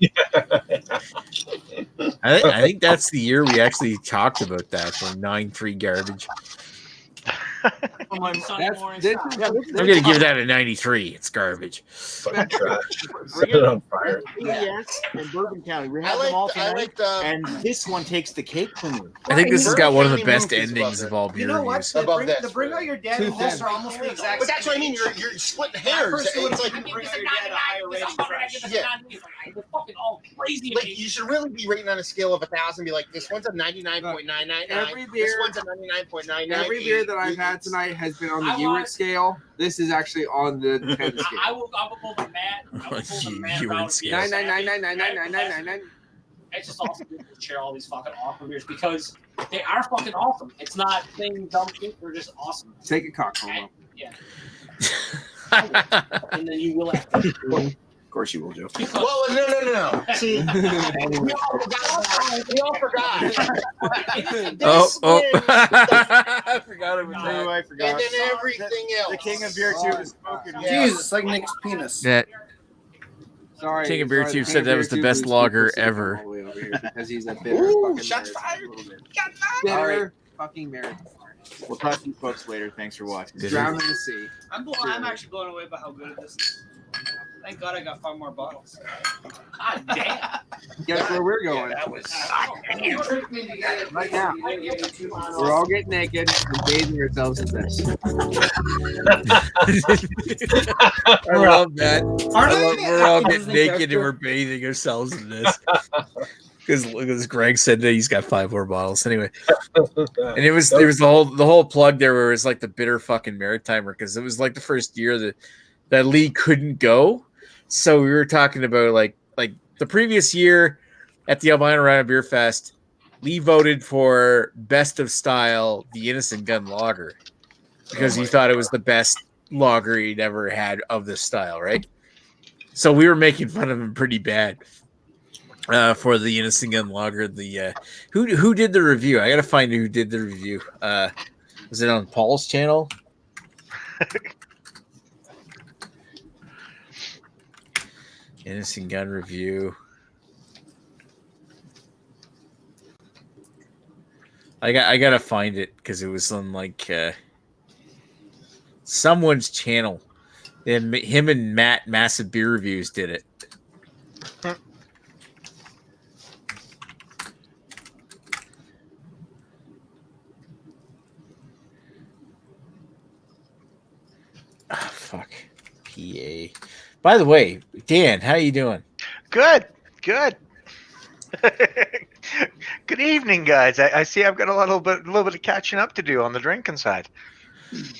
I think that's the year we actually talked about that, the 9.3 garbage. I'm going to give that a 93. It's garbage. Fucking trash. Set it on fire. Yes, and Bourbon County. We have them all tonight, and this one takes the cake for me. I think this has got one of the best endings of all beer You know what? reviews. The Bring Out Your Dad and this are almost the exact. But that's what I mean. You're splitting hairs. It's like Bring Out Your Dad a higher rating. Yeah. They're fucking all crazy. Like you should really be rating on a scale of 1,000. Be like, this one's a 99.999. Every This beer- one's a 99.99. Every beer that I've had tonight has been on the Uric scale. This is actually on the 10 scale. I will pull the mat. I will pull the mat Uric down. scale. 999999999. It's just awesome to share all these fucking awesome beers because they are fucking awesome. It's not saying dumb shit. They're just awesome. Take a cock home. Yeah. And then you will have to. Of course you will, Joe. Well, no. See, we all forgot. I forgot it was true. I forgot. And then everything else. The king of beer tube is spoken. Jesus, like Nick's penis. That Sorry, King of Beer sorry, Tube King said of that Beer was the Tube best is lager super ever. all the way over here because he's a bitter Ooh, fucking shots merit. fired. A little bit. All right. Bitter fucking merit. We'll talk to you folks later. Thanks for watching. Drown in the sea. I'm actually blown away by how good this is. Thank God I got 5 more bottles. God damn. Guess where we're going? That was. Right now. We're all getting naked and bathing ourselves in this. I love that. We're all getting Disney naked and character. we're bathing ourselves in this. Because Greg said that he's got 5 more bottles anyway, and there was the whole plug there where it was like the bitter fucking Maritimer because it was like the first year that Lee couldn't go, so we were talking about like the previous year at the Albina Rana Beer Fest, Lee voted for best of style the Innocent Gun Lager because he thought it was the best lager he'd ever had of this style, right? So we were making fun of him pretty bad. For the Innocent Gun Lager, the who did the review? I gotta find who did the review. Was it on Paul's channel? Innocent Gun review. I gotta find it because it was on like someone's channel. And him and Matt Massive Beer Reviews did it. Oh, fuck. PA. By the way, Dan, how you doing? Good. Good evening, guys. I see I've got a little bit of catching up to do on the drinking side.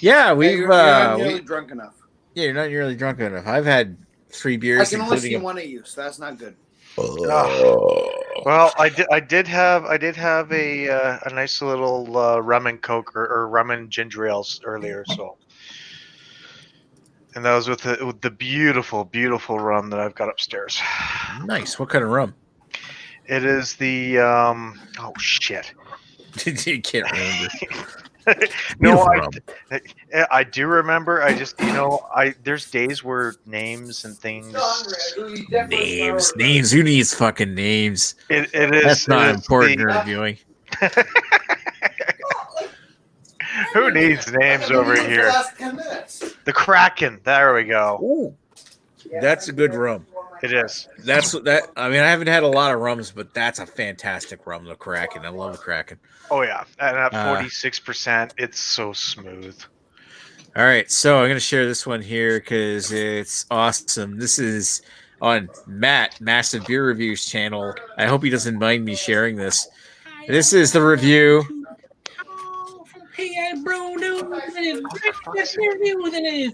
Yeah, we've You're not nearly drunk enough. Yeah, you're not nearly drunk enough. I've had 3 beers. I can only see one of you, so that's not good. Well, I did have a nice little rum and coke or rum and ginger ales earlier, so. And that was with the beautiful, beautiful rum that I've got upstairs. Nice. What kind of rum? It is the oh shit. You can't remember. No, I do remember. I just there's days where names and things. Names. Who needs fucking names? It is. That's not important in reviewing. Who needs names over here? The Kraken. There we go. Ooh, that's a good rum. It is. I mean, I haven't had a lot of rums, but that's a fantastic rum. The Kraken. I love the Kraken. Oh yeah, and at 46%, it's so smooth. All right, so I'm gonna share this one here because it's awesome. This is on Matt Massive Beer Reviews channel. I hope he doesn't mind me sharing this. This is the review. bro, dude.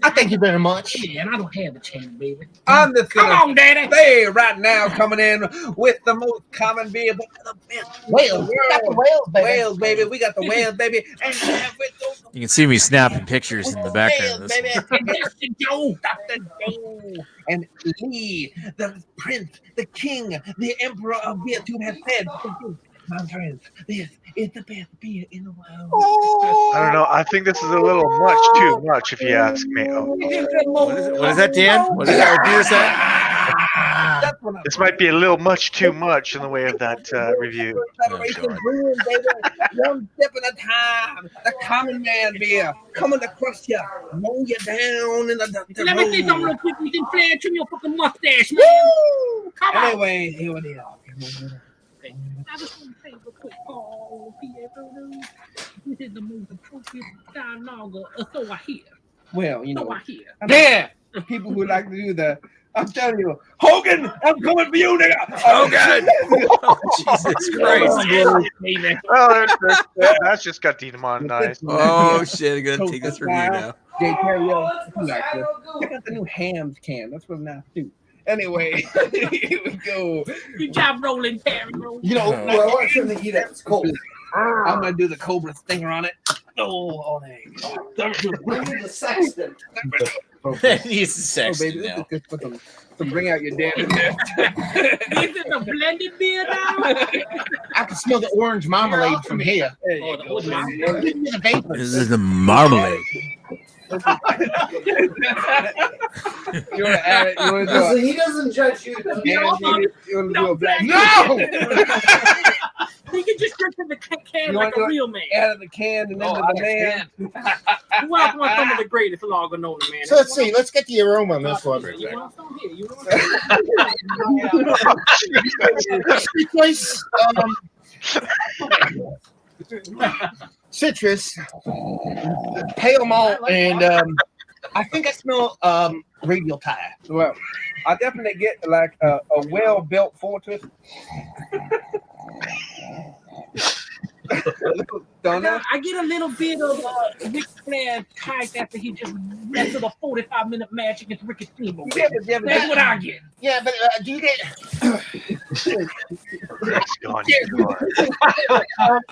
I thank you very much. Yeah, and I don't have a chance, baby. I'm just Come gonna on, Daddy. say right now, coming in with the most common beer, but the best Whales. We got the whales, baby. Whales, baby. We got the whales, baby. And You can see me snapping pictures in the background of this baby. one. Dr. Joe, Dr. Joe, and Lee, the prince, the king, the emperor of beer tube has said, my friends, this is the best beer in the world. I don't know. I think this is a little much too much, if you ask me. Oh. What is that, Dan? What is that? What beer is that? This might be a little much too much in the way of that review. Federation brewing, baby. One step at a time. The common man beer coming to crush you, mow you down in the Let me see something real quick. You can flare trim your fucking mustache, man. Woo! Come on. Anyway, here it is. I just want to say real quick, this is the most appropriate style lager, so I hear. Well, you know, So I hear. yeah, the people who like to do the. I'm telling you, Hogan, I'm coming for you, nigga. Hogan. Jesus Christ. Oh, that's just got demonetized. Oh shit! I gotta take this review now. Jay Karaoke, check out the new Hams can. That's what nice too. Anyway, here we go. Good job rolling, Terry. You know, I want to turn the heat up. It's cold. I'm gonna do the Cobra stinger on it. Oh, thank you. Bring me the sexton. He's the sexton baby, now. this is good for some bring out your dad in there. Is it a blended beer now? I can smell the orange marmalade from here. Oh, the orange marmalade. This is the marmalade. You want to add it? You want to do So it? he doesn't judge you. does he? You want to do a black? No! You can just drink from the can You like want a to real man. Out of the can and into the man. Who else wants some of the greatest lager known to man? So let's see. Let's get the aroma on this one. You want some here? You want Replace citrus, pale malt, and I think I smell radial tire. Well, I definitely get like a well-built fortress. I get a little bit of Ric Flair type after he just wrestled a 45-minute match against Ricky Steamboat. That's what I get. Yeah, but do you get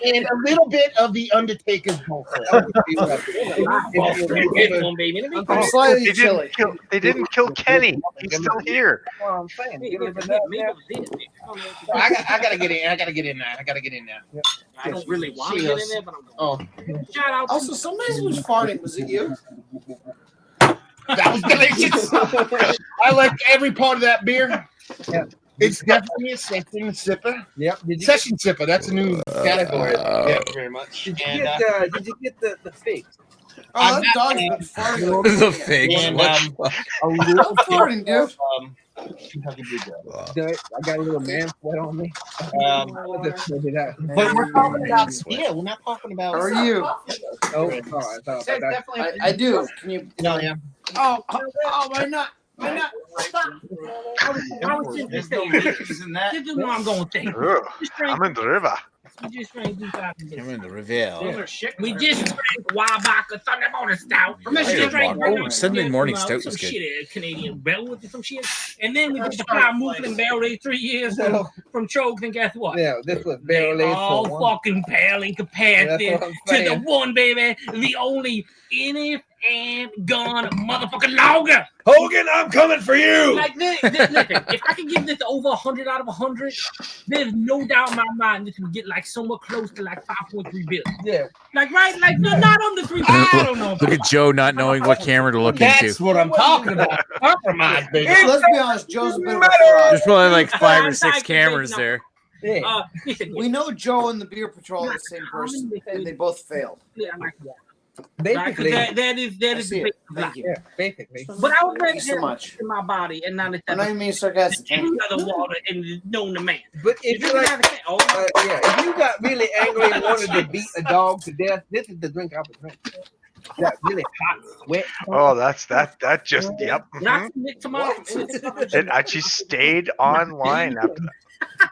and a little bit of the Undertaker's bowl? I'm slightly chilly. They didn't kill Kenny. He's still here. Well, I'm saying, I gotta get in. I gotta get in there. Yep. I don't really want to get in there, but I'm going. Shout out. Also, somebody was farting. Was it you? That was delicious. I like every part of that beer. Yeah. It's definitely a session sipper. Yep. Session sipper. That's a new category. Thank you very much. Did you And, get the figs? Oh, that dog's been farting. The figs. And, What? a little Stop farting, dude. I got a little man sweat on me. But we're talking about beer. We're not talking about. How are you? I do. Can you? No, yeah. Oh, why not? Why not? Stop. I was just saying, this is what I'm going to think. I'm in the river. We just drank I'm in the Reveal. We just drank Wabaka Sunday morning stout. Sunday morning stout was good. Shit, Canadian Bell with some shit. And then we did the Fire Movement Barrel Aged 3 years from Chokes, and guess what? Yeah, this was barrel aged. All fucking pale in comparison to the one, baby, the only NF and gun motherfucking lager. Hogan, I'm coming for you. Like this, listen, if I can give this over 100 out of 100, there's no doubt in my mind this will get like somewhere close to like 5.3 billion. Yeah. Like right, like no, not under 3. I don't know. Look at Joe not knowing what camera to look That's into. what I'm talking about. Compromise, baby. Let's be honest, Joe's a bit of a fraud. There's probably like 5 or 6 cameras there. Yeah. Listen, We know Joe and the Beer Patrol are the same person, and they both failed. yeah, I like that. Basically, That is I see the it. Thank you. yeah, basically. But I was Thank you so much. in my body and not I'm not even being sarcastic. any other water and known to man. But if you like, if you got really angry and wanted to beat a dog to death, this is the drink I would drink. That really hot sweat. Oh, that just yep. Not to tomorrow. It actually stayed online after that.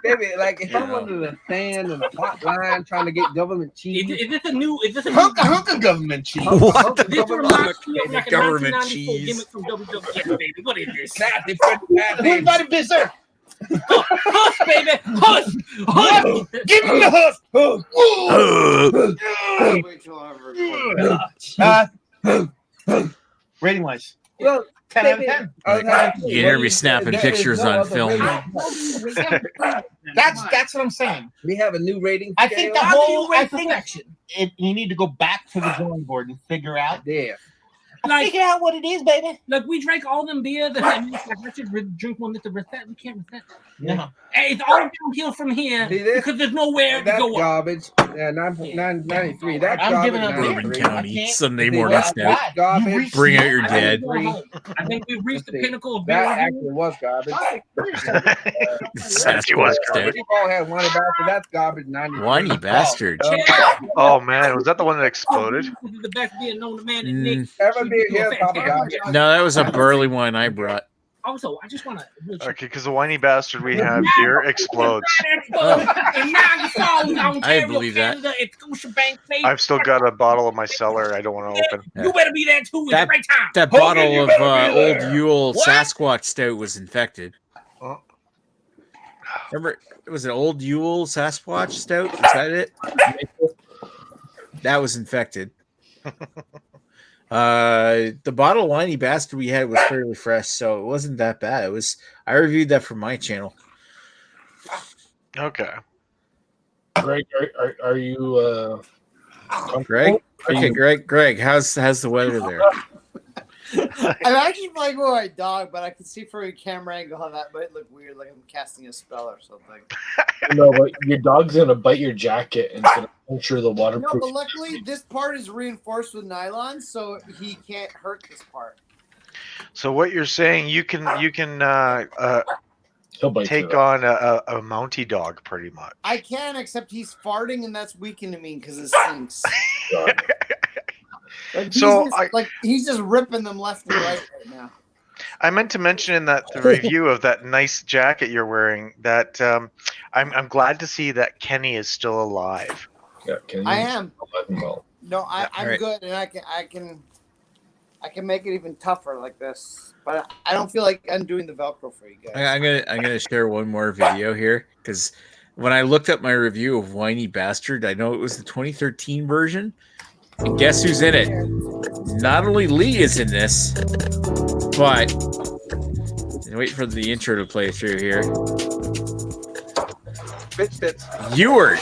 Baby, like if I'm under the sand in a hot line trying to get government cheese. Is this a new? Hunk government cheese? What? This reminds me of like a Government 1994 cheese. gimmick from WWF, baby. What is this? Who invited Bizarre? Hush, baby, hush, hush. Give me the hush. Rating wise. Well, 10 out of 10. You never be snapping pictures on film. That's what I'm saying. We have a new rating. I think the How do you whole. rate I think perfection? you need to go back to the drawing board and figure out. Yeah. Like, Figure out what it is, baby. Like we drank all them beers that I should drink one to reset. We can't reset. No. Hey, it's all downhill from here because there's nowhere to That's go up. garbage. Yeah, 993. That's I'm garbage. giving up Bourbon 93. County, Sunday morning snack. Garbage. Bring out your I think dead. we're home. I think we've reached the pinnacle of beer That review. actually was garbage. Sasquatch dead. We all had one about it. That's garbage. 93. Whiny bastard. Oh man, was that the one that exploded? This is the best beer known to man. And Nick. Ever beer here, probably garbage. No, that was a burly one I brought. Also, I just want to. Okay, because the whiny bastard we have here explodes. I believe that. I've still got a bottle of my cellar I don't want to open. You better be there too. It's a great time. That bottle of Old Yule Sasquatch Stout was infected. Remember, it was an Old Yule Sasquatch Stout. Is that it? That was infected. The bottle of Whiny Bastard we had was fairly fresh, so it wasn't that bad. I reviewed that for my channel. Okay. Greg, are you Greg? Okay, Greg, how's the weather there? I'm actually playing with my dog, but I can see from your camera angle how that might look weird, like I'm casting a spell or something. No, but your dog's gonna bite your jacket and it's gonna puncture the waterproof. No, but luckily this part is reinforced with nylon, so he can't hurt this part. So what you're saying, you can take on a Mountie dog pretty much. I can, except he's farting, and that's weakening me because it stinks. He's just ripping them left and right now. I meant to mention in that the review of that nice jacket you're wearing that I'm glad to see that Kenny is still alive. Yeah, Kenny. I am. Well. No, I'm right. good, and I can make it even tougher like this. But I don't feel like undoing the Velcro for you guys. I'm gonna share one more video here because when I looked up my review of Whiny Bastard, I know it was the 2013 version. And guess who's in it? Not only Lee is in this, but wait for the intro to play through here. Ewart.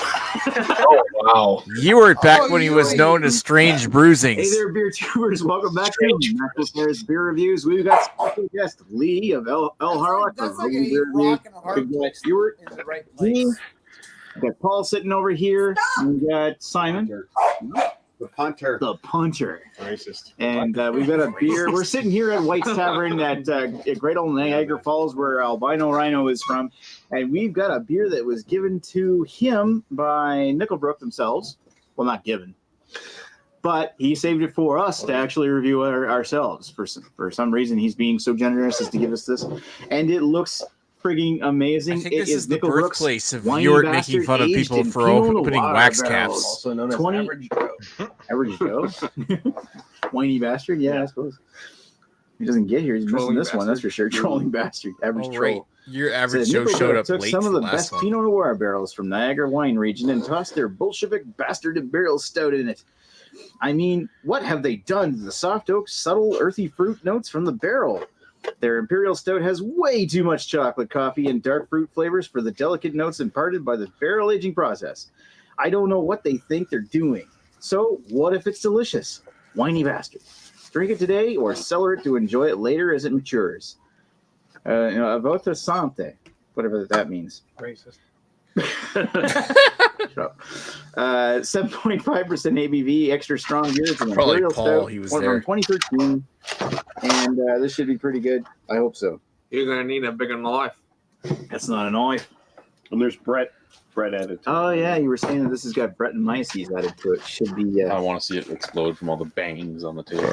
Oh, wow. Ewart back when he was known as Strange Bruisings. Hey there, beer tubers. Welcome back to Maxwell Harris Beer Reviews. We've got special guest Lee of El Harlock. That's like a rock and a hard place Ewart. in the right place. We got Paul sitting over here. We got Simon. The punter. The punter. Racist. And we've got a beer. We're sitting here at White's Tavern at Great Old Niagara Falls, where Albino Rhino is from. And we've got a beer that was given to him by Nickelbrook themselves. Well, not given. But he saved it for us to actually review ourselves. For some reason, he's being so generous as to give us this. And it looks frigging amazing. I think this is the Nickelbrook's birthplace of Whiny Ewart Bastard making fun of aged people in for Pinot opening Noir wax barrels. caps. Also known as 20 Average Joe. Average Joe? Whiny Bastard? Yeah, I suppose. He doesn't get here. He's missing this one, that's for sure. Trolling Bastard. Average Oh, Joe. right. Your Average So Joe showed Nickelbrook up took late some for of the the last best one. Pinot Noir barrels from Niagara wine region and tossed their Bolshevik bastard barrel stout in it. I mean, what have they done to the soft oak, subtle, earthy fruit notes from the barrel? Their Imperial Stout has way too much chocolate, coffee, and dark fruit flavors for the delicate notes imparted by the barrel aging process. I don't know what they think they're doing. So, what if it's delicious? Whiny Bastard. Drink it today or cellar it to enjoy it later as it matures. Avota Sante, whatever that means. Racist. Shut up. 7.5% ABV, extra strong beer. It's an Probably Imperial Paul, Stout, he was one there. from 2013. And this should be pretty good. I hope so. You're going to need a bigger knife. That's not a knife. And there's Brett added. Oh, yeah, you were saying that this has got Brett and Meises added to it. Should be. I want to see it explode from all the bangs on the table.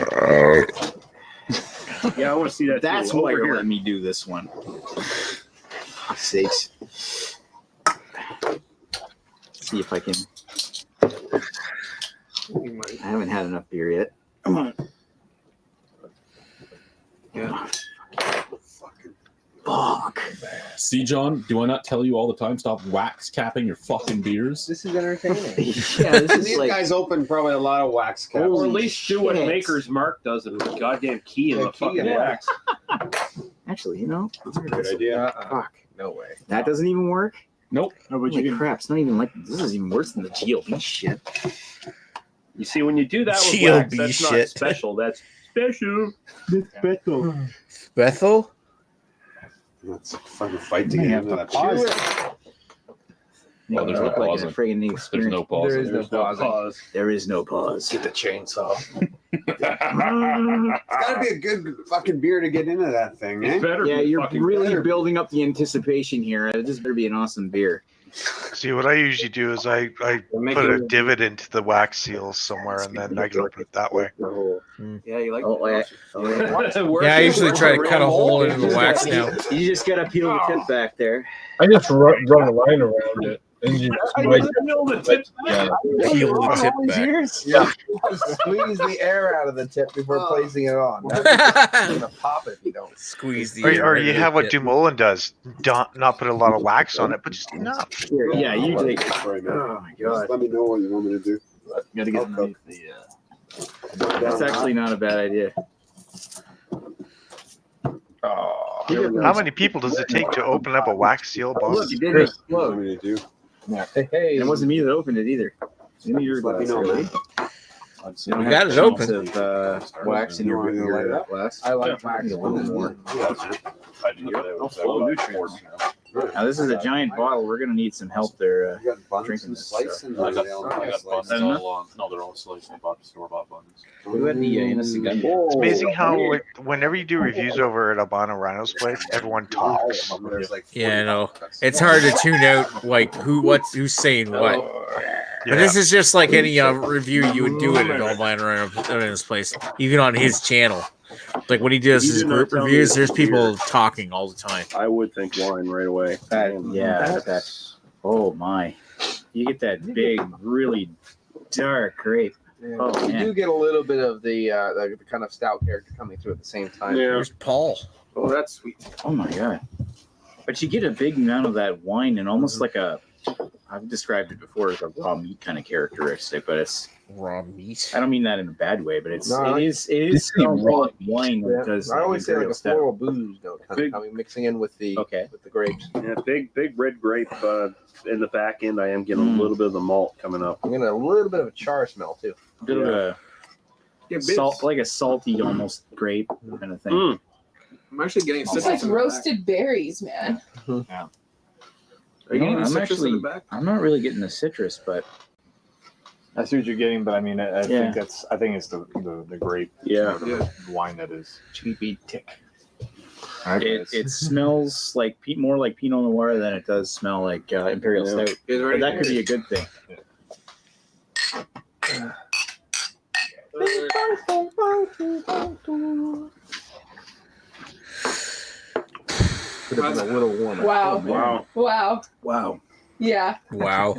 Yeah, I want to see that. That's too. why Over you're here. letting me do this one. For sakes. see if I can. I haven't had enough beer yet. Come on. Yeah. Fuck. See, John, do I not tell you all the time? Stop wax capping your fucking beers. This is entertaining. Yeah, this is these like, guys open probably a lot of wax caps. Or at least do what Maker's Mark does and goddamn key in the fucking wax. Actually, you know, That's a good idea. Fuck. No way. that doesn't even work. Nope. Holy crap! It's not even like this is even worse than the GLB shit. You see, when you do that with GLB wax, that's not shit. special. That's special. That's special. Bethel? Let's fucking fight to get into that pause. Oh, there's no Look like pause. a friggin' There's experience. no pause. There is no pause. There is no pause. Get the chainsaw. It's gotta be a good fucking beer to get into that thing, eh? Yeah, you're really building up the anticipation here. This better be an awesome beer. See, what I usually do is I put a divot into the wax seal somewhere, and then I can open it that way. Yeah, you like Yeah, I usually try to cut a hole into the wax now. You just gotta peel the tip back there. I just run a line around it. And you Peel the tip Peel the tip back. Yeah. Squeeze the air out of the tip before placing it on. That's gonna pop it if you don't. Squeeze the air. Or you have what Dumoulin does, not put a lot of wax on it, but just enough. Yeah, you take. Sorry, man. Oh my god. Just let me know what you want me to do. Gotta get underneath the. That's actually not a bad idea. How many people does it take to open up a wax seal box? Look, you didn't explode. What do you do? Yeah. Hey, it wasn't me that opened it either. Let me know, man. You don't We have got it chunks open. Of wax in your glass. I like wax a little more. I do that. It's full of nutrients. Now this is a giant bottle. We're gonna need some help there You got buns drinking and this. slicing. I got Slice. buns all on. No, they're all sliced. I bought the store-bought buns. Who had the innocent gun? It's amazing how whenever you do reviews over at Albano Rhino's place, everyone talks. Yeah, I know. It's hard to tune out like who's saying what. But this is just like any review you would do it at Albano Rhino's place, even on his channel. Like when he does his group reviews, there's people talking all the time. I would think wine right away. Oh my! You get that big, really dark grape. Yeah. Oh, You man. do get a little bit of the kind of stout character coming through at the same time. Yeah. There's Paul. Oh, that's sweet. Oh my god! But you get a big amount of that wine and almost like a. I've described it before as a raw meat kind of characteristic, but it's raw meat. I don't mean that in a bad way, but it's No, it is raw wine that does. I always say like a stout. floral booze note kind of coming mixing in with the grapes. Yeah, big red grape in the back end. I am getting a little bit of the malt coming up. I'm getting a little bit of a char smell too. A bit of a salt, like a salty almost grape kind of thing. I'm actually getting It's like roasted berries, man. Yeah. Are you getting the I'm citrus actually, in the back? I'm not really getting the citrus, but I see what you're getting, but I mean, I Yeah. think it's the grape, the wine that is cheapy tick. it smells like more like Pinot Noir than it does smell like Imperial Stout. But that could be a good thing. Could have been a little warmer. Wow. Wow. Yeah. Wow.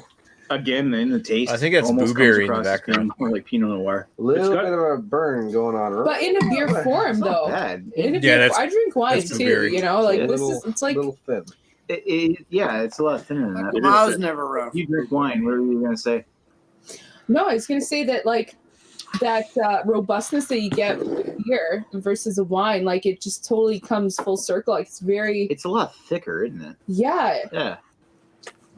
Again, in the taste, I think that's almost blueberry comes in the across background. as more like Pinot Noir. A little bit of a burn going on. Right? But in a beer form, though. Bad. In a Yeah, beer, that's- I drink wine that's too. blueberry. You know, like Yeah, this little- is. It's like little thin. Yeah, it's a lot thinner than that. Like Ma's never rough. You drink wine. What are you gonna say? no. I was gonna say that like that robustness that you get with beer versus a wine, like it just totally comes full circle. Like it's very. It's a lot thicker, isn't it? Yeah. Yeah.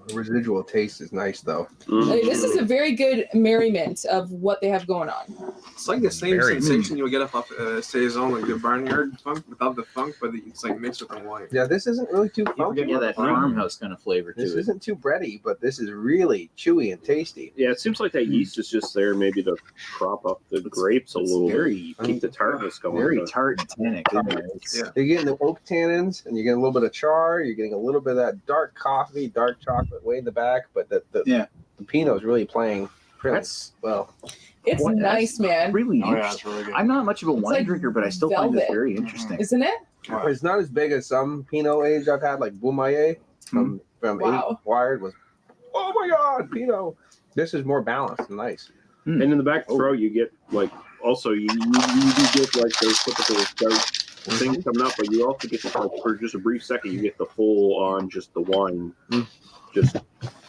The residual taste is nice though. Like, this is a very good merriment of what they have going on. It's like the same Very. sensation you'll get off saison, like the barnyard funk without the funk, but it's like mixed with the wine. Yeah, this isn't really too funky. Yeah, that farmhouse kind of flavor to This it. isn't too bready, but this is really chewy and tasty. Yeah, it seems like that yeast is just there maybe to prop up the grapes a little very- bit, keep the tartness going. Very but- tart and tannic, isn't it? It's- Yeah. You're getting the oak tannins, and you're getting a little bit of char. You're getting a little bit of that dark coffee, dark chocolate way in the back, but the Pinot is really playing pretty well. It's What- nice, man. Really Oh, yeah, interesting. it's really good. I'm not much of a wine like drinker, but I still find this velvet. very interesting. Isn't it? It's not as big as some Pinot age I've had, like Boumaillet from Wow. Wired was oh my god, Pinot. This is more balanced and nice. And in the back throat, you get like also you do get like those typical things coming up, but you also get like, for just a brief second, you get the full on just the wine, just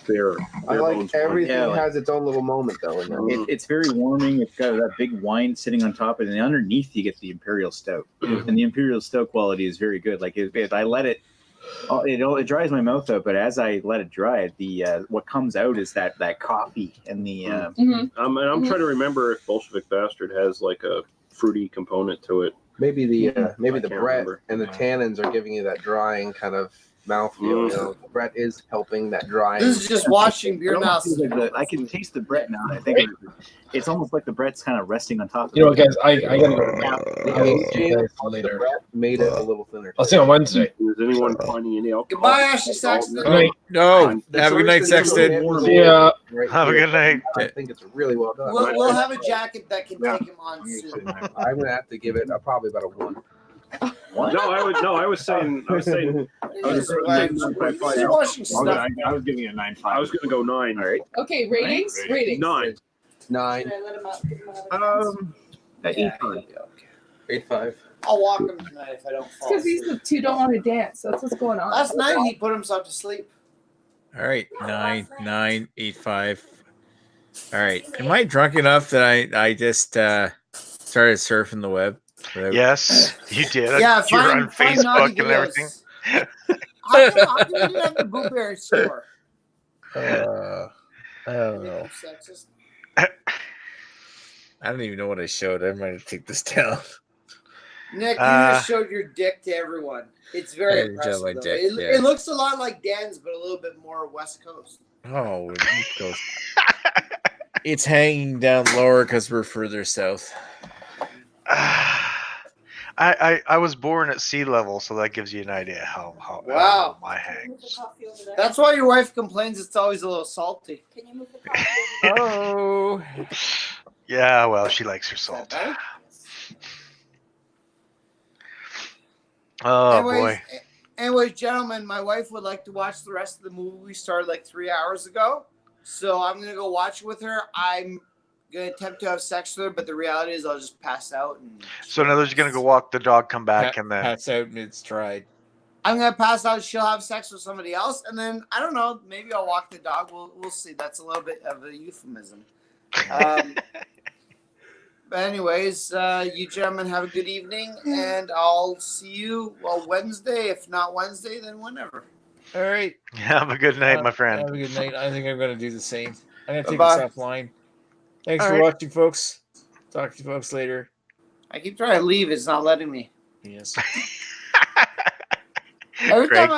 there. I like everything Yeah, like- has its own little moment though. In there. It's very warming. It's got that big wine sitting on top, and then underneath you get the Imperial Stout, and the Imperial Stout quality is very good. Like I let it, it dries my mouth out, but as I let it dry, the what comes out is that coffee and the. And I'm trying to remember if Bolshevik Bastard has like a fruity component to it. Maybe the I can't Brett remember. and the tannins are giving you that drying kind of mouthfeel. You know, the Brett is helping that drying. This is just watching beer mouth. I can taste the Brett now. I think it's almost like the Brett's kind of resting on top of it. You know what, guys? I gotta go. The See you guys the later. Brett made it a little thinner. I'll see you on Wednesday. Is anyone finding any alcohol? Goodbye, Ashley Saxton. Good night. No, have a good night, Sexton. See ya. Have a good night. I think it's really well done. We'll have a jacket that can take him on soon. I'm gonna have to give it probably about a 1. I was saying. You're watching stuff. I was giving it a 9.5. I was going to go 9. All right. Okay, ratings. 9. 9. 8.5. I'll walk him tonight if I don't fall. Because these two don't want to dance. That's what's going on. Last night he put himself to sleep. All right, 9, 9, 8, 5. All right. Am I drunk enough that I just started surfing the web? Yes, you did. Yeah, you were find on Facebook naughty and everything. How come you didn't have the blueberry store? I don't know. Sexist. I don't even know what I showed. I might have to take this down. Nick, you just showed your dick to everyone. It's very I impressive. showed my though. dick, It, yeah. it looks a lot like Dan's, but a little bit more West Coast. Oh, East Coast. It's hanging down lower because we're further south. I was born at sea level, so that gives you an idea how Wow. my hang. That's why your wife complains it's always a little salty. Can you move the coffee Oh. Yeah, well, she likes her salt. Oh Anyways, gentlemen, my wife would like to watch the rest of the movie we started like 3 hours ago. So I'm going to go watch it with her. I'm going to attempt to have sex with her, but the reality is I'll just pass out. So in other words, you're gonna go walk the dog, come back, and then pass out mid-stride. I'm going to pass out. She'll have sex with somebody else. And then, I don't know, maybe I'll walk the dog. We'll see. That's a little bit of a euphemism. But anyways, you gentlemen have a good evening, and I'll see you, Wednesday. If not Wednesday, then whenever. All right. have a good night, my friend. Have a good night. I think I'm going to do the same. I'm going to take Bye-bye. this offline. Thanks All for right. watching, folks. Talk to you folks later. I keep trying to leave. It's not letting me. Yes. Every time I